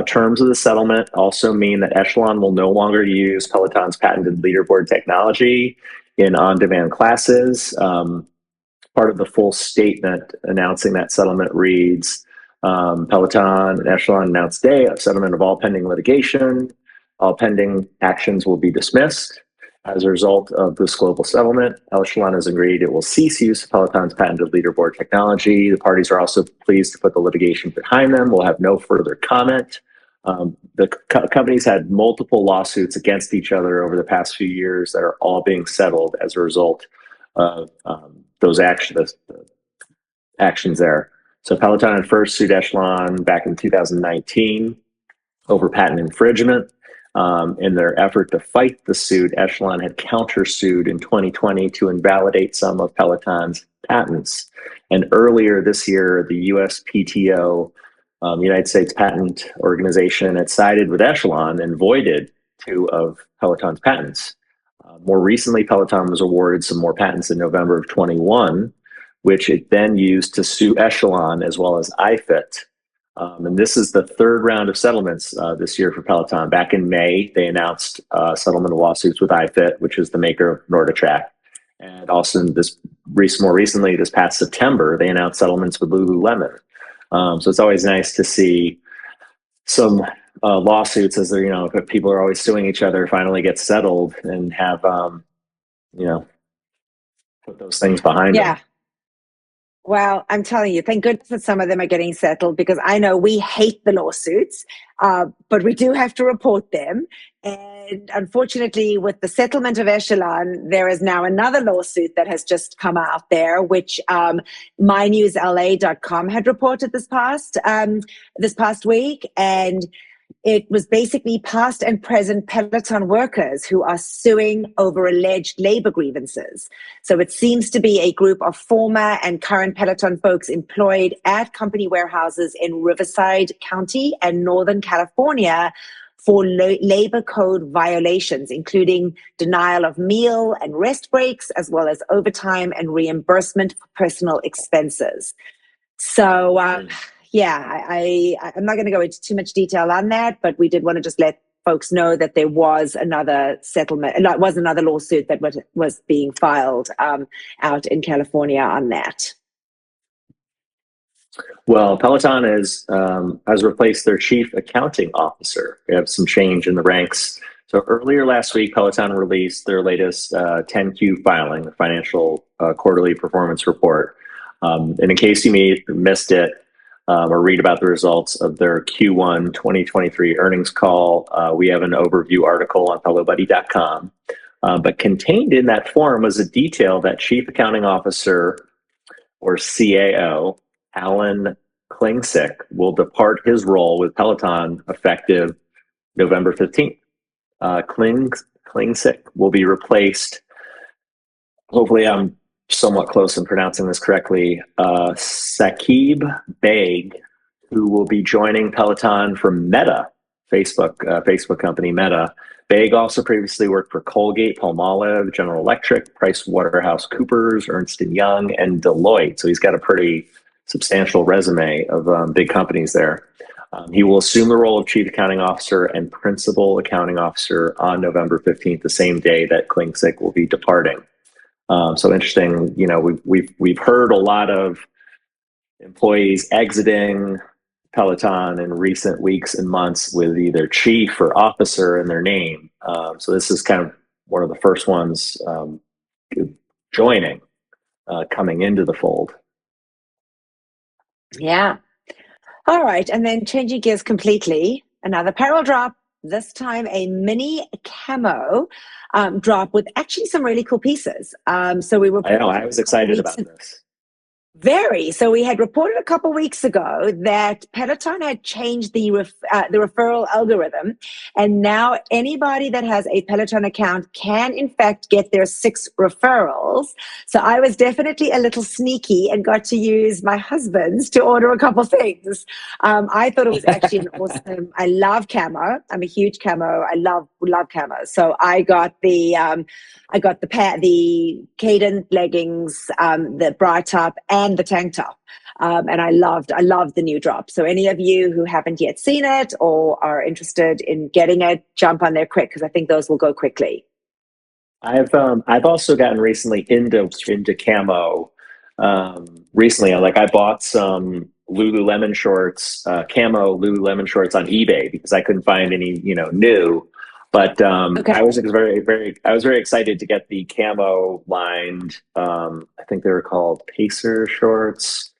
Terms of the settlement also mean that Echelon will no longer use Peloton's patented leaderboard technology in on-demand classes. Part of the full statement announcing that settlement reads, Peloton and Echelon announced today a settlement of all pending litigation. All pending actions will be dismissed. As a result of this global settlement, Echelon has agreed it will cease use of Peloton's patented leaderboard technology. The parties are also pleased to put the litigation behind them. We'll have no further comment. The companies had multiple lawsuits against each other over the past few years that are all being settled as a result of those actions there. So Peloton had first sued Echelon back in 2019 over patent infringement. In their effort to fight the suit, Echelon had countersued in 2020 to invalidate some of Peloton's patents. And earlier this year, the USPTO, United States Patent Organization, had sided with Echelon and voided 2 of Peloton's patents. More recently, Peloton was awarded some more patents in November of 21, which it then used to sue Echelon as well as iFit. And this is the third round of settlements this year for Peloton. Back in May, they announced a settlement of lawsuits with iFit, which is the maker of NordicTrack. And also more recently, this past September, they announced settlements with Lululemon. So it's always nice to see some lawsuits as they're, people are always suing each other, finally get settled and have, put those things behind them. Well, I'm telling you, thank goodness that some of them are getting settled, because I know we hate the lawsuits, but we do have to report them. And unfortunately, with the settlement of Echelon, there is now another lawsuit that has just come out there, which mynewsla.com had reported this past week. And it was basically past and present Peloton workers who are suing over alleged labor grievances. So it seems to be a group of former and current Peloton folks employed at company warehouses in Riverside County and Northern California for labor code violations, including denial of meal and rest breaks, as well as overtime and reimbursement for personal expenses. So, I'm not going to go into too much detail on that, but we did want to just let folks know that there was another settlement, it was another lawsuit that was being filed out in California on that. Well, Peloton has replaced their chief accounting officer. We have some change in the ranks. So earlier last week, Peloton released their latest 10Q filing, the financial quarterly performance report. And in case you missed it, or read about the results of their Q1 2023 earnings call, we have an overview article on pelobuddy.com. But contained in that form was a detail that Chief Accounting Officer, or CAO, Alan Klingsick, will depart his role with Peloton effective November 15th. Klingsick will be replaced, hopefully I'm somewhat close in pronouncing this correctly, Saqib Baig, who will be joining Peloton from Meta, Facebook company Meta. Baig also previously worked for Colgate, Palmolive, General Electric, PricewaterhouseCoopers, Ernst & Young, and Deloitte. So he's got a pretty substantial resume of big companies there. He will assume the role of Chief Accounting Officer and Principal Accounting Officer on November 15th, the same day that Klingsick will be departing. So interesting, we've heard a lot of employees exiting Peloton in recent weeks and months with either chief or officer in their name. So this is kind of one of the first ones joining, coming into the fold. Yeah. All right. And then changing gears completely, another apparel drop, this time a mini camo drop with actually some really cool pieces. So we were. I know. I was excited about this. Very. So we had reported a couple weeks ago that Peloton had changed the referral algorithm, and now anybody that has a Peloton account can, in fact, get their 6 referrals. So I was definitely a little sneaky and got to use my husband's to order a couple things. I thought it was actually an awesome. I love Camo. I'm a huge Camo. I love Camo. So I got the Cadent leggings, the bra top, and the tank top. And I loved the new drop. So any of you who haven't yet seen it or are interested in getting it, jump on there quick, because I think those will go quickly. I've also gotten recently into camo. Recently, I bought some Lululemon shorts, camo Lululemon shorts on eBay because I couldn't find any, new. But Okay. I was very excited to get the camo lined. I think they were called Pacer shorts.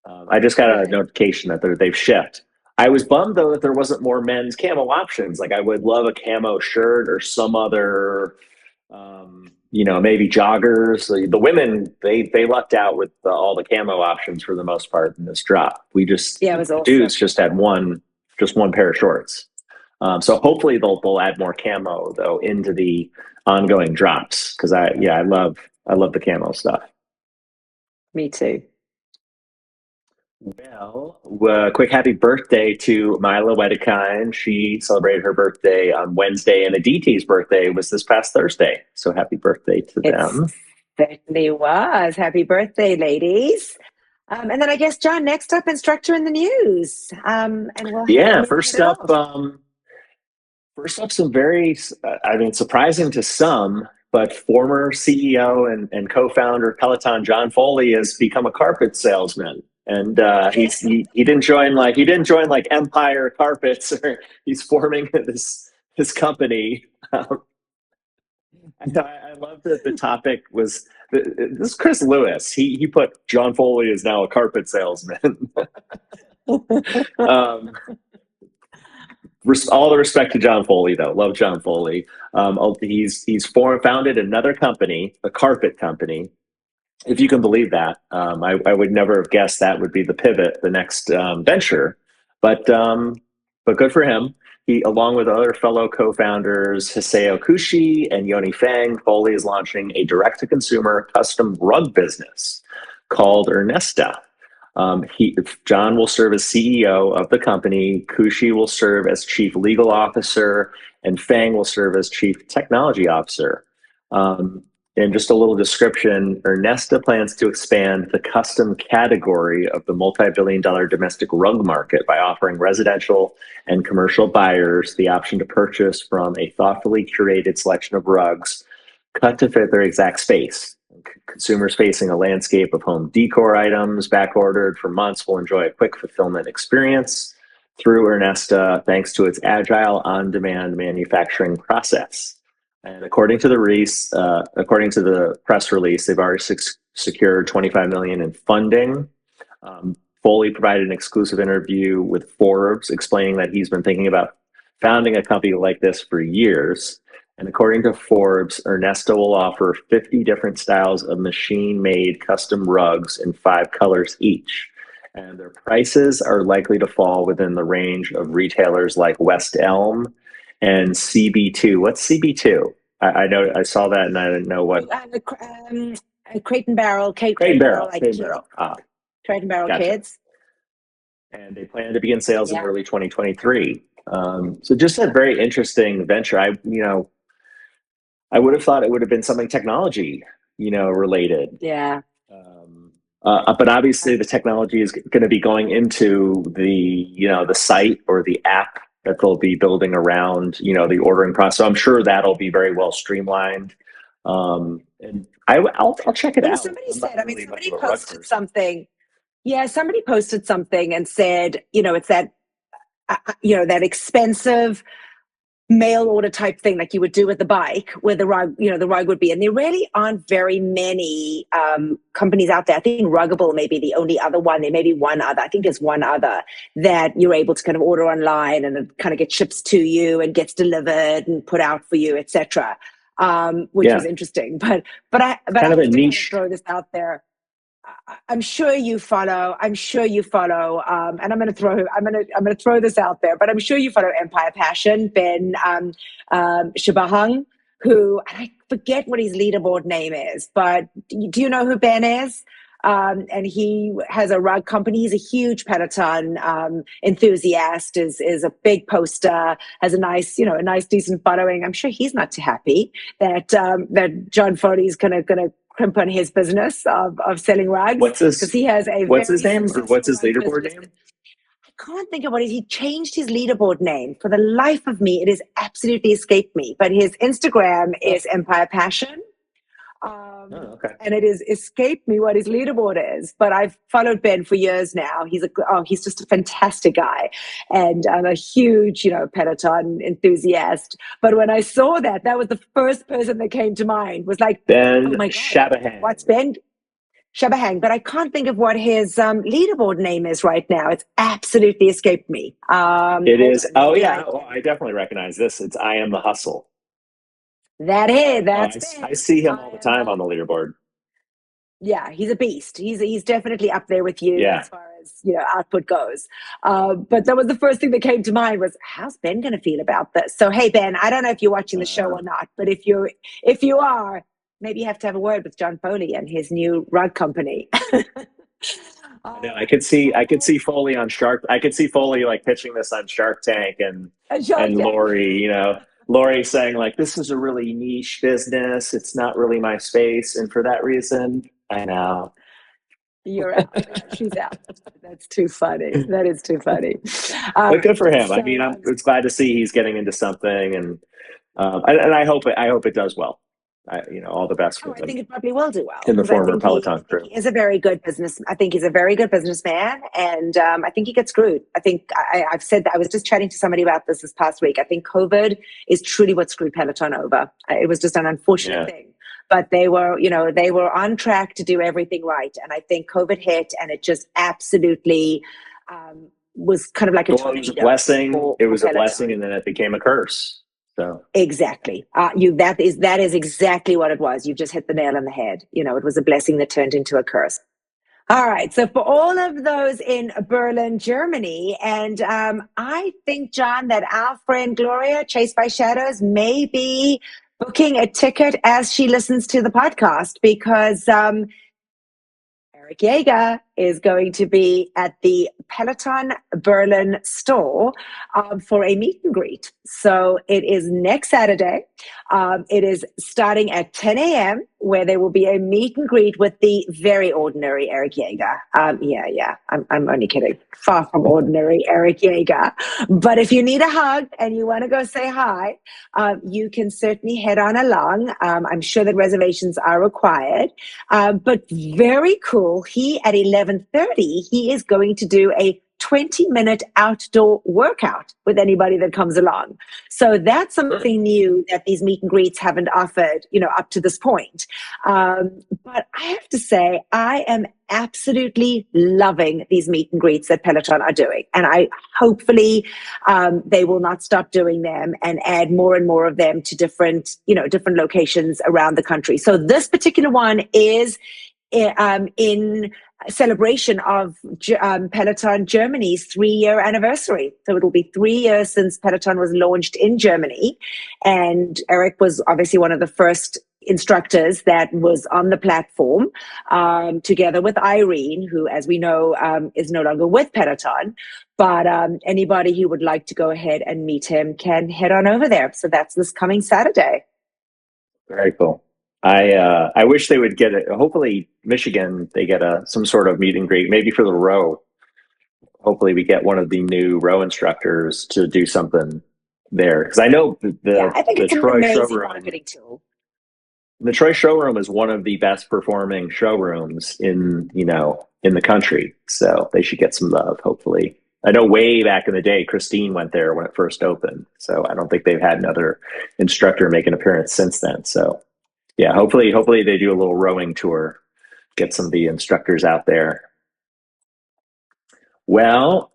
I just got a notification that they've shipped. I was bummed though that there wasn't more men's camo options. Like I would love a camo shirt or some other, maybe joggers. The women they lucked out with all the camo options for the most part in this drop. It was awesome. Dudes just had one pair of shorts. So hopefully they'll add more camo though into the ongoing drops because I love the camo stuff. Me too. Well, quick happy birthday to Mila Wedekind. She celebrated her birthday on Wednesday, and Aditi's birthday was this past Thursday. So happy birthday to them. Certainly was. Happy birthday, ladies. And then I guess, John, next up, instructor in the news. And we'll first up, some very, surprising to some, but former CEO and co-founder of Peloton, Jon Foley, has become a carpet salesman. And he didn't join Empire Carpets, or he's forming this company. I love that the topic was this is Chris Lewis. He put Jon Foley is now a carpet salesman. All the respect to Jon Foley, though. Love Jon Foley. He's founded another company, a carpet company. If you can believe that, I would never have guessed that would be the pivot, the next venture. But good for him. He, along with other fellow co-founders Hisao Kushi and Yoni Fang, Foley is launching a direct-to-consumer custom rug business called Ernesta. Jon will serve as CEO of the company. Kushi will serve as chief legal officer, and Fang will serve as chief technology officer. And just a little description, Ernesta plans to expand the custom category of the multi-billion-dollar domestic rug market by offering residential and commercial buyers the option to purchase from a thoughtfully curated selection of rugs cut to fit their exact space. Consumers facing a landscape of home decor items back-ordered for months will enjoy a quick fulfillment experience through Ernesta thanks to its agile, on-demand manufacturing process. And according to the press release, they've already secured $25 million in funding. Foley provided an exclusive interview with Forbes explaining that he's been thinking about founding a company like this for years. And according to Forbes, Ernesta will offer 50 different styles of machine-made custom rugs in 5 colors each. And their prices are likely to fall within the range of retailers like West Elm and CB2. What's CB2? I know I saw that and I didn't know what. Crate and Barrel. Crate and Barrel. Crate and Barrel gotcha. Kids. And they plan to begin sales in early 2023. So just a very interesting venture. I would have thought it would have been something technology, related. Yeah. But obviously the technology is going to be going into the site or the app that they'll be building around, the ordering process. So I'm sure that'll be very well streamlined. And I'll check it out. Somebody said, somebody posted something. Yeah, somebody posted something and said, it's that, that expensive mail order type thing like you would do with the bike where the rug would be. And there really aren't very many companies out there. I think Ruggable may be the only other one. There may be one other. I think there's one other that you're able to kind of order online and it kind of gets shipped to you and gets delivered and put out for you, etc. Which was interesting. But I kind of a niche. Throw this out there. I'm sure you follow. I'm sure you follow. And I'm going to throw this out there, but I'm sure you follow Empire Passion, Ben Shabahang, who I forget what his leaderboard name is, but do you know who Ben is? And he has a rug company. He's a huge Peloton enthusiast. Is a big poster. Has a nice, decent following. I'm sure he's not too happy that John Foley is gonna crimp on his business of selling rugs. Because he has what's his name, or what's his leaderboard name? I can't think of what it is. He changed his leaderboard name. For the life of me, it has absolutely escaped me. But his Instagram is Empire Passion. And it has escaped me what his leaderboard is, but I've followed Ben for years now. He's just a fantastic guy, and I'm a huge, Peloton enthusiast. But when I saw that was the first person that came to mind. Was like Ben Shabahang. What's Ben Shabahang? But I can't think of what his leaderboard name is right now. It's absolutely escaped me. It is. Oh yeah, I definitely recognize this. It's I Am the Hustle. I see him all the time on the leaderboard. Yeah, he's a beast. He's definitely up there with you as far as output goes. But that was the first thing that came to mind was, how's Ben going to feel about this? So hey, Ben, I don't know if you're watching the show or not, but if you are, maybe you have to have a word with John Foley and his new rug company. I could see Foley on Shark. I could see Foley like pitching this on Shark Tank and Lori, Lori saying like, this is a really niche business. It's not really my space. And for that reason, I know. You're out. She's out. That's too funny. That is too funny. But good for him. So, it's glad to see he's getting into something. And I hope it does well. All the best for him. I think it probably will do well. In the former Peloton crew. He is a very good business. I think he's a very good businessman, and I think he gets screwed. I think I've said that. I was just chatting to somebody about this past week. I think COVID is truly what screwed Peloton over. It was just an unfortunate thing, but they were on track to do everything right, and I think COVID hit, and it just absolutely was kind of like a tornado. It was a blessing. It was a blessing, and then it became a curse. So. Exactly. That is exactly what it was. You've just hit the nail on the head. It was a blessing that turned into a curse. All right. So for all of those in Berlin, Germany, and I think, John, that our friend Gloria, Chased by Shadows, may be booking a ticket as she listens to the podcast because Erik Jaeger is going to be at the Peloton Berlin store for a meet and greet. So it is next Saturday. It is starting at 10 a.m. where there will be a meet and greet with the very ordinary Erik Jaeger. I'm only kidding. Far from ordinary Erik Jaeger. But if you need a hug and you want to go say hi, you can certainly head on along. I'm sure that reservations are required. But very cool. He at 11:30, he is going to do a 20-minute outdoor workout with anybody that comes along. So that's something new that these meet and greets haven't offered, up to this point. But I have to say, I am absolutely loving these meet and greets that Peloton are doing. And hopefully they will not stop doing them and add more and more of them to different locations around the country. So this particular one is in celebration of Peloton Germany's 3-year anniversary. So it'll be 3 years since Peloton was launched in Germany. And Erik was obviously one of the first instructors that was on the platform, together with Irene, who, as we know, is no longer with Peloton. But anybody who would like to go ahead and meet him can head on over there. So that's this coming Saturday. Very cool. I wish they would get it. Hopefully, Michigan, they get some sort of meet and greet, maybe for the row. Hopefully, we get one of the new row instructors to do something there, because I know the Troy showroom. Marketing tool. The Troy showroom is one of the best performing showrooms in the country, so they should get some love. Hopefully, I know way back in the day, Christine went there when it first opened, so I don't think they've had another instructor make an appearance since then. So. Yeah, hopefully they do a little rowing tour, get some of the instructors out there. Well,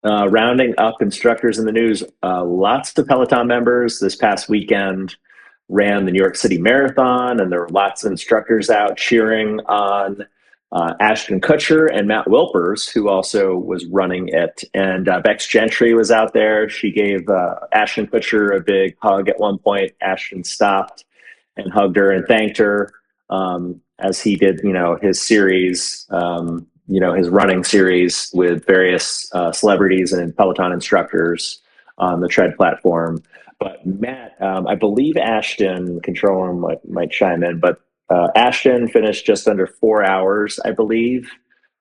rounding up instructors in the news, lots of Peloton members this past weekend ran the New York City Marathon, and there were lots of instructors out cheering on Ashton Kutcher and Matt Wilpers, who also was running it. And Bex Gentry was out there. She gave Ashton Kutcher a big hug at one point. Ashton stopped and hugged her and thanked her as he did, his series, his running series with various celebrities and Peloton instructors on the Tread platform. But Matt, I believe Ashton, controller might chime in, but Ashton finished just under 4 hours, I believe.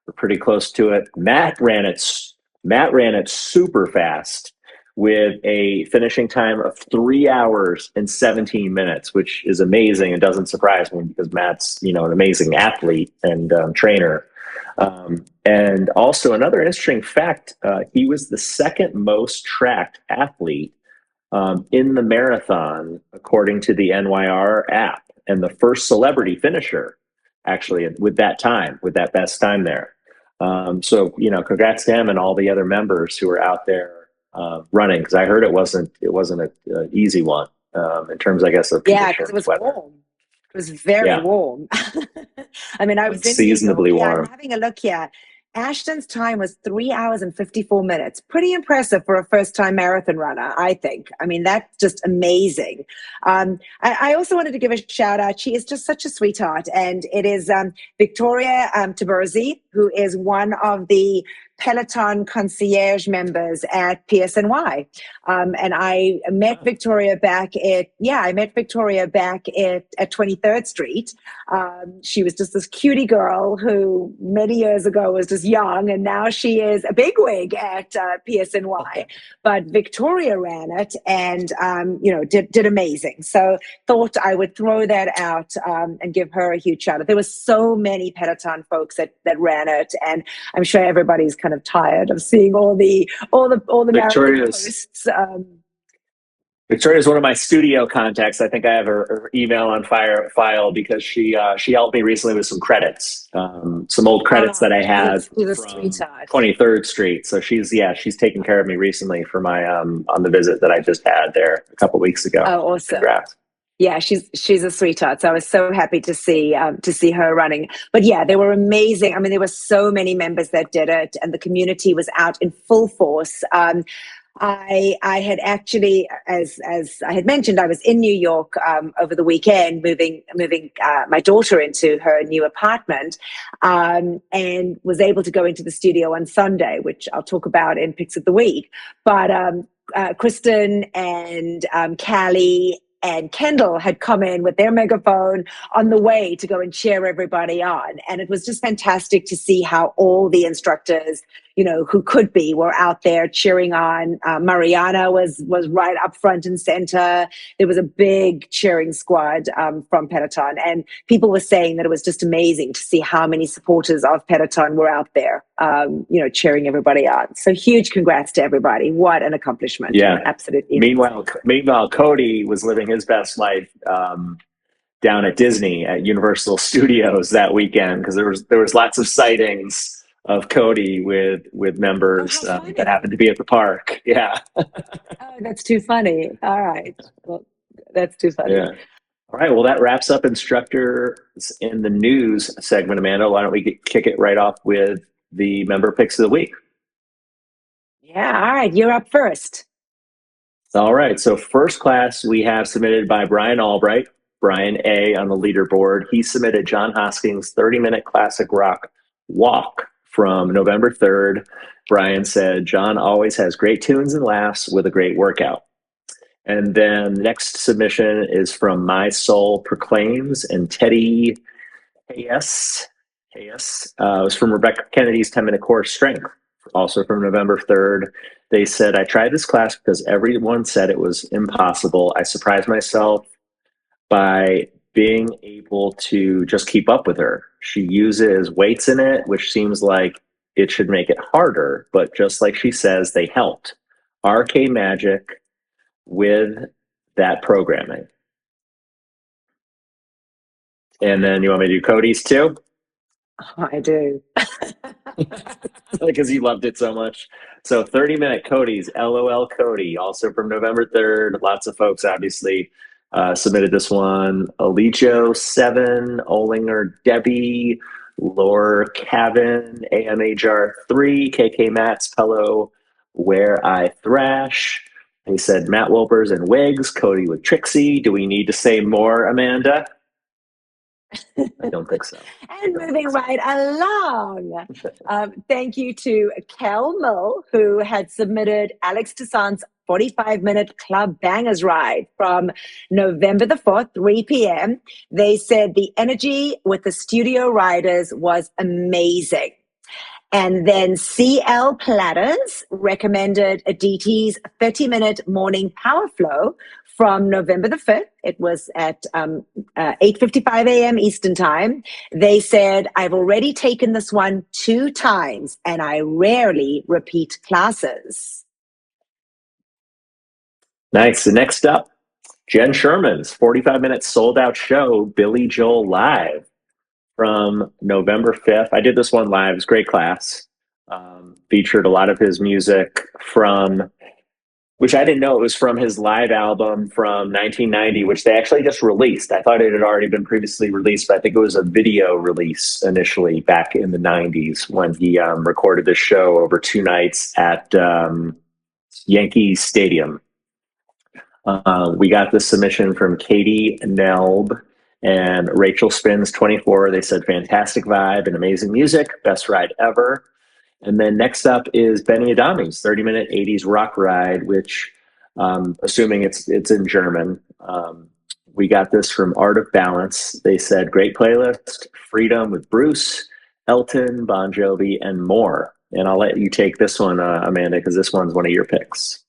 We're pretty close to it. Matt ran it super fast with a finishing time of 3 hours and 17 minutes, which is amazing and doesn't surprise me because Matt's, an amazing athlete and trainer. And also another interesting fact, he was the second most tracked athlete in the marathon, according to the NYR app, and the first celebrity finisher, actually, with that best time there. So, congrats to him and all the other members who are out there running, because I heard it wasn't an easy one in terms, I guess, of conditions. Yeah, because it was weather. Warm. It was very warm. I mean, I was seasonably warm. I'm having a look here. Ashton's time was 3 hours and 54 minutes. Pretty impressive for a first-time marathon runner, I think. I mean, that's just amazing. I also wanted to give a shout-out. She is just such a sweetheart, and it is Victoria Taberzi, who is one of the Peloton concierge members at PSNY. And I met Victoria back at 23rd Street. She was just this cutie girl who many years ago was just young, and now she is a bigwig at PSNY. But Victoria ran it and, did amazing. So thought I would throw that out and give her a huge shout out. There were so many Peloton folks that ran it, and I'm sure everybody's kind of tired of seeing all the marathon posts. Victoria's one of my studio contacts. I think I have her email on file because she helped me recently with some credits, some old credits that I had from 23rd Street. So she's taken care of me recently for my on the visit that I just had there a couple weeks ago. Oh, awesome! Congrats. Yeah, she's a sweetheart. So I was so happy to see her running. But yeah, they were amazing. I mean, there were so many members that did it, and the community was out in full force. I had actually, as I had mentioned, I was in New York over the weekend, moving my daughter into her new apartment, and was able to go into the studio on Sunday, which I'll talk about in Picks of the Week. But Kristen and Callie and Kendall had come in with their megaphone on the way to go and cheer everybody on. And it was just fantastic to see how all the instructors, who could be, were out there cheering on. Mariana was right up front and center. There was a big cheering squad from Peloton. And people were saying that it was just amazing to see how many supporters of Peloton were out there, cheering everybody on. So huge congrats to everybody. What an accomplishment. Yeah. Absolutely. Meanwhile, Cody was living his best life down at Disney at Universal Studios that weekend, because there was lots of sightings of Cody with members that happened to be at the park. Yeah. Oh, that's too funny. All right. Well, that's too funny. Yeah. All right. Well, that wraps up Instructors in the News segment, Amanda. Why don't we kick it right off with the member picks of the week? Yeah. All right. You're up first. All right. So first class we have submitted by Brian Albright, Brian A on the leaderboard. He submitted Jon Hosking's 30-minute classic rock walk from November 3rd. Brian said, Jon always has great tunes and laughs with a great workout. And then the next submission is from My Soul Proclaims and Teddy Hayes. It was from Rebecca Kennedy's 10-minute course Strength, also from November 3rd. They said, I tried this class because everyone said it was impossible. I surprised myself by being able to just keep up with her. She uses weights in it, which seems like it should make it harder, but just like she says, they helped. RK Magic with that programming. And then you want me to do Cody's too? Oh, I do. Because you loved it so much. So 30-minute Cody's, LOL Cody, also from November 3rd. Lots of folks obviously submitted this one. Aligio 7, Olinger Debbie, Lore Cavan, AMHR3, KK Mats, Pello, Where I Thrash. They said Matt Wolpers and Wigs, Cody with Trixie. Do we need to say more, Amanda? I don't think so. And moving right along. Thank you to Kel Mill, who had submitted Alex Toussaint's 45-minute Club Bangers ride from November the 4th, 3 p.m. They said the energy with the studio riders was amazing. And then CL Platters recommended Aditi's 30-minute morning power flow from November the 5th. It was at 8:55 a.m. Eastern Time. They said, I've already taken this one 2 times, and I rarely repeat classes. Nice. So next up, Jen Sherman's 45-minute sold-out show, Billy Joel Live, from November 5th. I did this one live. It was a great class. Featured a lot of his music from, which I didn't know it was from his live album from 1990, which they actually just released. I thought it had already been previously released, but I think it was a video release initially back in the 90s when he recorded this show over 2 nights at Yankee Stadium. We got this submission from Katie Nelb and Rachel Spins 24. They said fantastic vibe and amazing music, best ride ever. And then next up is Benny Adami's 30-minute 80s rock ride, which, assuming it's in German, we got this from Art of Balance. They said great playlist, Freedom with Bruce, Elton, Bon Jovi, and more. And I'll let you take this one, Amanda, because this one's one of your picks.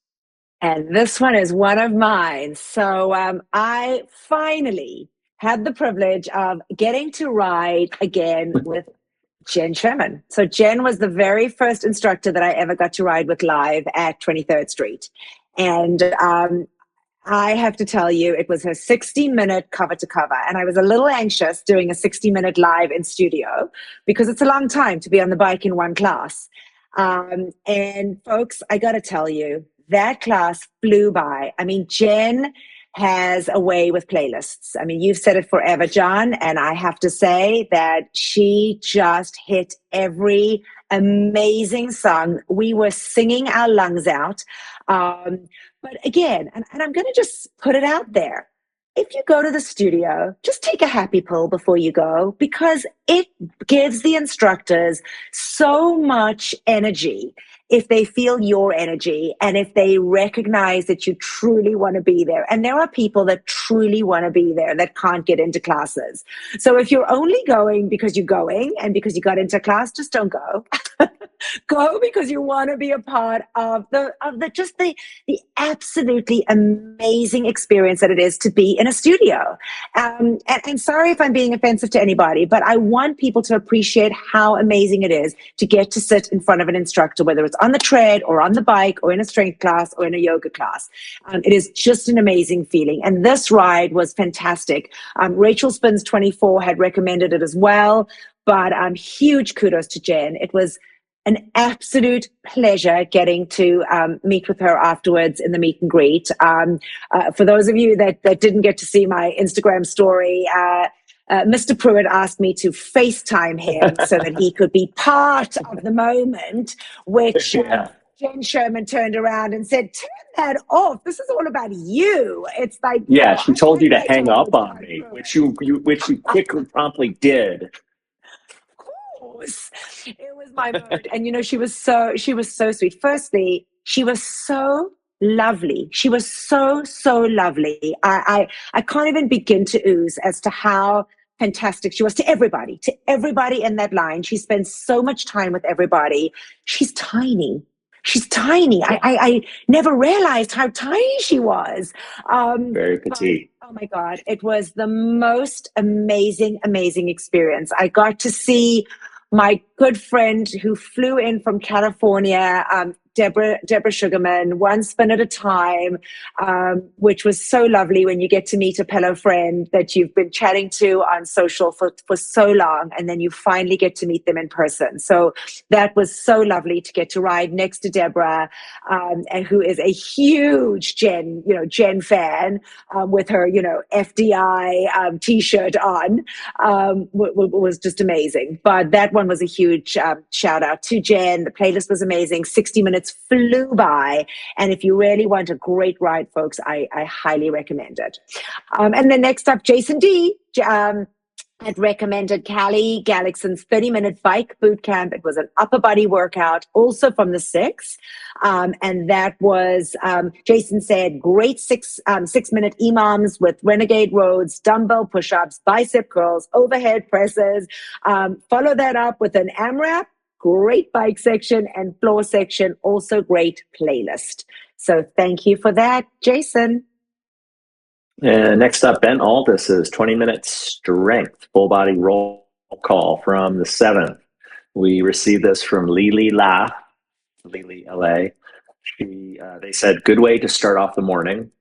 And this one is one of mine. So I finally had the privilege of getting to ride again with Jen Sherman. So Jen was the very first instructor that I ever got to ride with live at 23rd Street. And I have to tell you, it was her 60-minute cover to cover. And I was a little anxious doing a 60-minute live in studio because it's a long time to be on the bike in one class. And folks, I got to tell you, that class flew by. I mean, Jen has a way with playlists. I mean, you've said it forever, John, and I have to say that she just hit every amazing song. We were singing our lungs out. But again, and I'm going to just put it out there. If you go to the studio, just take a happy pill before you go, because it gives the instructors so much energy if they feel your energy and if they recognize that you truly want to be there. And there are people that truly want to be there that can't get into classes. So if you're only going because you're going and because you got into class, just don't go. Go because you want to be a part of the absolutely amazing experience that it is to be in a studio. And sorry if I'm being offensive to anybody, but I want people to appreciate how amazing it is to get to sit in front of an instructor, whether it's on the tread or on the bike or in a strength class or in a yoga class. It is just an amazing feeling. And this ride was fantastic. Rachel Spins 24 had recommended it as well, but huge kudos to Jen. It was an absolute pleasure getting to meet with her afterwards in the meet and greet. For those of you that didn't get to see my Instagram story, Mr. Pruitt asked me to FaceTime him so that he could be part of the moment, which Jen Sherman turned around and said, turn that off. This is all about you. It's like, yeah, she told you to hang up on me, which you quickly, promptly did. It was my mood. And, you know, she was so sweet. Firstly, she was so lovely. She was so lovely. I can't even begin to ooze as to how fantastic she was to everybody in that line. She spends so much time with everybody. She's tiny. I never realized how tiny she was. Very petite. Oh my God. It was the most amazing experience. I got to see my good friend who flew in from California, Deborah Sugarman, One Spin at a Time, which was so lovely when you get to meet a Pelo friend that you've been chatting to on social for so long, and then you finally get to meet them in person. So that was so lovely to get to ride next to Deborah, and who is a huge Jen fan, with her, FDI t-shirt on, was just amazing. But that one was a huge shout out to Jen. The playlist was amazing. 60 minutes flew by. And if you really want a great ride, folks, I highly recommend it. And then next up, Jason D. Had recommended Callie Galaxon's 30-minute bike boot camp. It was an upper body workout, also from the 6th. And that was, Jason said, great 6-minute EMOMs with renegade roads, dumbbell push-ups, bicep curls, overhead presses. Follow that up with an AMRAP, great bike section, and floor section, also great playlist. So thank you for that, Jason. And next up, Ben Aldis's 20-minute strength full body roll call from the 7th. We received this from Lily LA. They said, good way to start off the morning.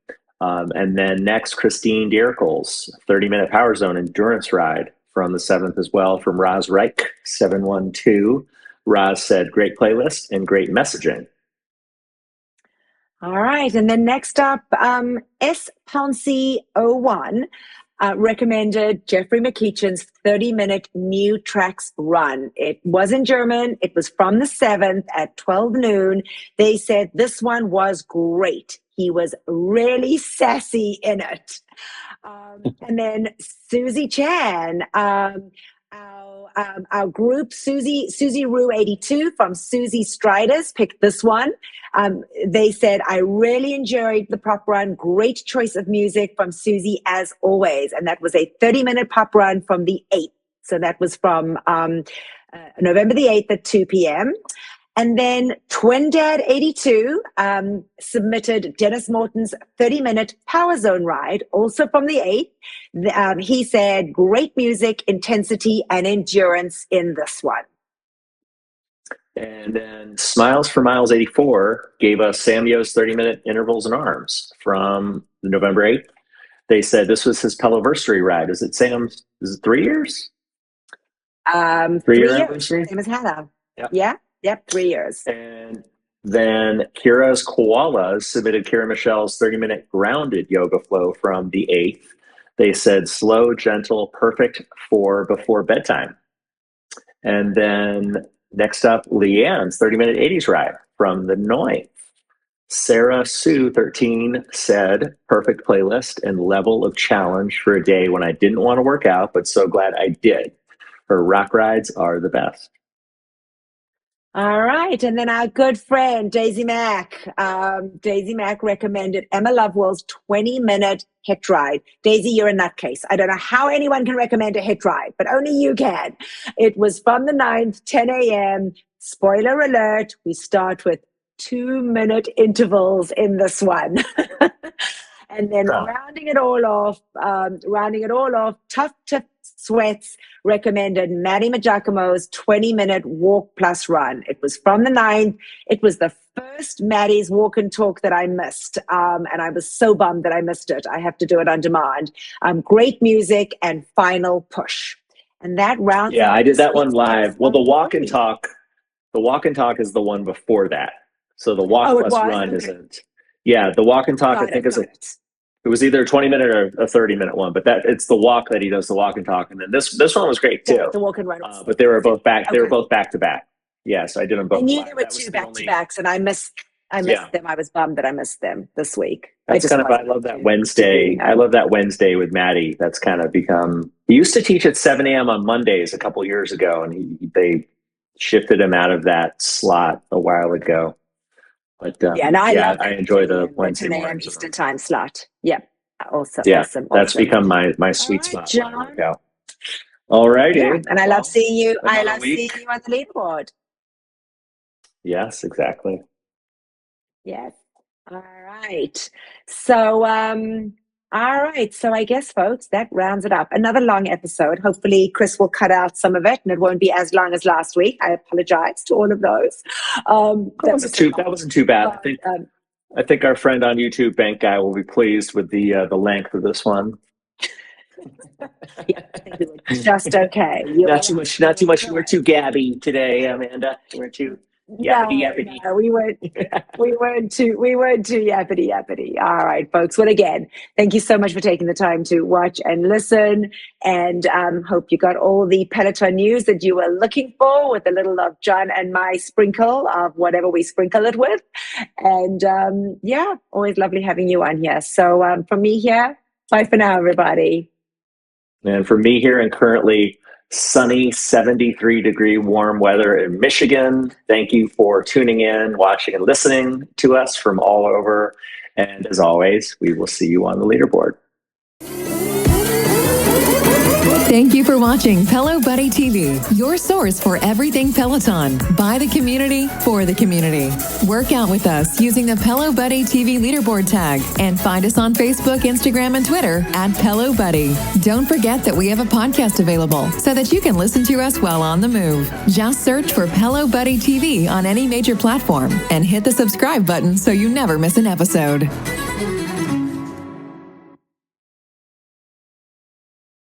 And then next, Christine Dierkel's 30-minute Power Zone endurance ride from the 7th as well, from Roz Reich, 712. Roz said, great playlist and great messaging. All right. And then next up, S. Pouncy 01 recommended Jeffrey McEachin's 30-minute New Tracks run. It was in German. It was from the 7th at 12 noon. They said this one was great. He was really sassy in it. And then Susie Chan, our group, Susie Rue 82 from Susie Striders picked this one. They said, I really enjoyed the pop run. Great choice of music from Susie as always. And that was a 30-minute pop run from the 8th. So that was from November the 8th at 2 p.m. And then Twin Dad 82 submitted Dennis Morton's 30-minute Power Zone ride, also from the 8th. He said, great music, intensity, and endurance in this one. And then Smiles for Miles 84 gave us Samio's 30-minute intervals and arms from November 8th. They said this was his Peloversary ride. Is it 3 years? 3 years. Same as Hannah. Yep. Yeah. Yep, 3 years. And then Kira's Koalas submitted Kira Michelle's 30-minute grounded yoga flow from the 8th. They said slow, gentle, perfect for before bedtime. And then next up, Leanne's 30-minute 80s ride from the 9th. Sarah Sue 13 said perfect playlist and level of challenge for a day when I didn't want to work out, but so glad I did. Her rock rides are the best. All right. And then our good friend, Daisy Mack. Daisy Mack recommended Emma Lovewell's 20-minute HIIT ride. Daisy, you're a nutcase. I don't know how anyone can recommend a HIIT ride, but only you can. It was from the 9th, 10 a.m. Spoiler alert, we start with 2-minute intervals in this one. And then rounding it all off, Tough Sweats recommended Maddie Majacomo's 20-minute walk plus run. It was from the 9th. It was the first Maddie's walk and talk that I missed. And I was so bummed that I missed it. I have to do it on demand. Great music and final push. And that round. Yeah, I did that one live. Well, the walk and talk is the one before that. So the walk plus run isn't. Yeah, the walk and talk, I think it was either a 20-minute or a 30-minute one, but it's the walk that he does, the walk and talk. And then this one was great too. The walk and run. But they were both back. They were both back to back. Yeah, so I did them both. I knew there were two back to backs, and I missed them. I was bummed that I missed them this week. I love that Wednesday. I love that Wednesday with Maddie. That's kind of become. He used to teach at 7 a.m. on Mondays a couple years ago, and they shifted him out of that slot a while ago. But I enjoy the Wednesday morning Eastern time slot. Yeah, awesome. That's become my sweet spot. John. All righty. Yeah, and I love seeing you. I love seeing you on the leaderboard. Yes, exactly. Yes. All right. So All right. So I guess, folks, that rounds it up. Another long episode. Hopefully, Chris will cut out some of it and it won't be as long as last week. I apologize to all of those. That wasn't too bad. I think our friend on YouTube, Bank Guy, will be pleased with the length of this one. Yeah, I think we were just okay. Not too much. You were too gabby today, Amanda. You were too yappity. No, we weren't too yappity. All right, folks. Well, again, thank you so much for taking the time to watch and listen. And hope you got all the Peloton news that you were looking for, with a little of Jon and my sprinkle of whatever we sprinkle it with. And always lovely having you on here. So from me here, bye for now, everybody. And for me here in currently sunny 73-degree warm weather in Michigan, thank you for tuning in, watching, and listening to us from all over. And as always, we will see you on the leaderboard. Thank you for watching Pelo Buddy TV, your source for everything Peloton, by the community, for the community. Work out with us using the Pelo Buddy TV leaderboard tag, and find us on Facebook, Instagram, and Twitter at Pelo Buddy. Don't forget that we have a podcast available so that you can listen to us while on the move. Just search for Pelo Buddy TV on any major platform and hit the subscribe button so you never miss an episode.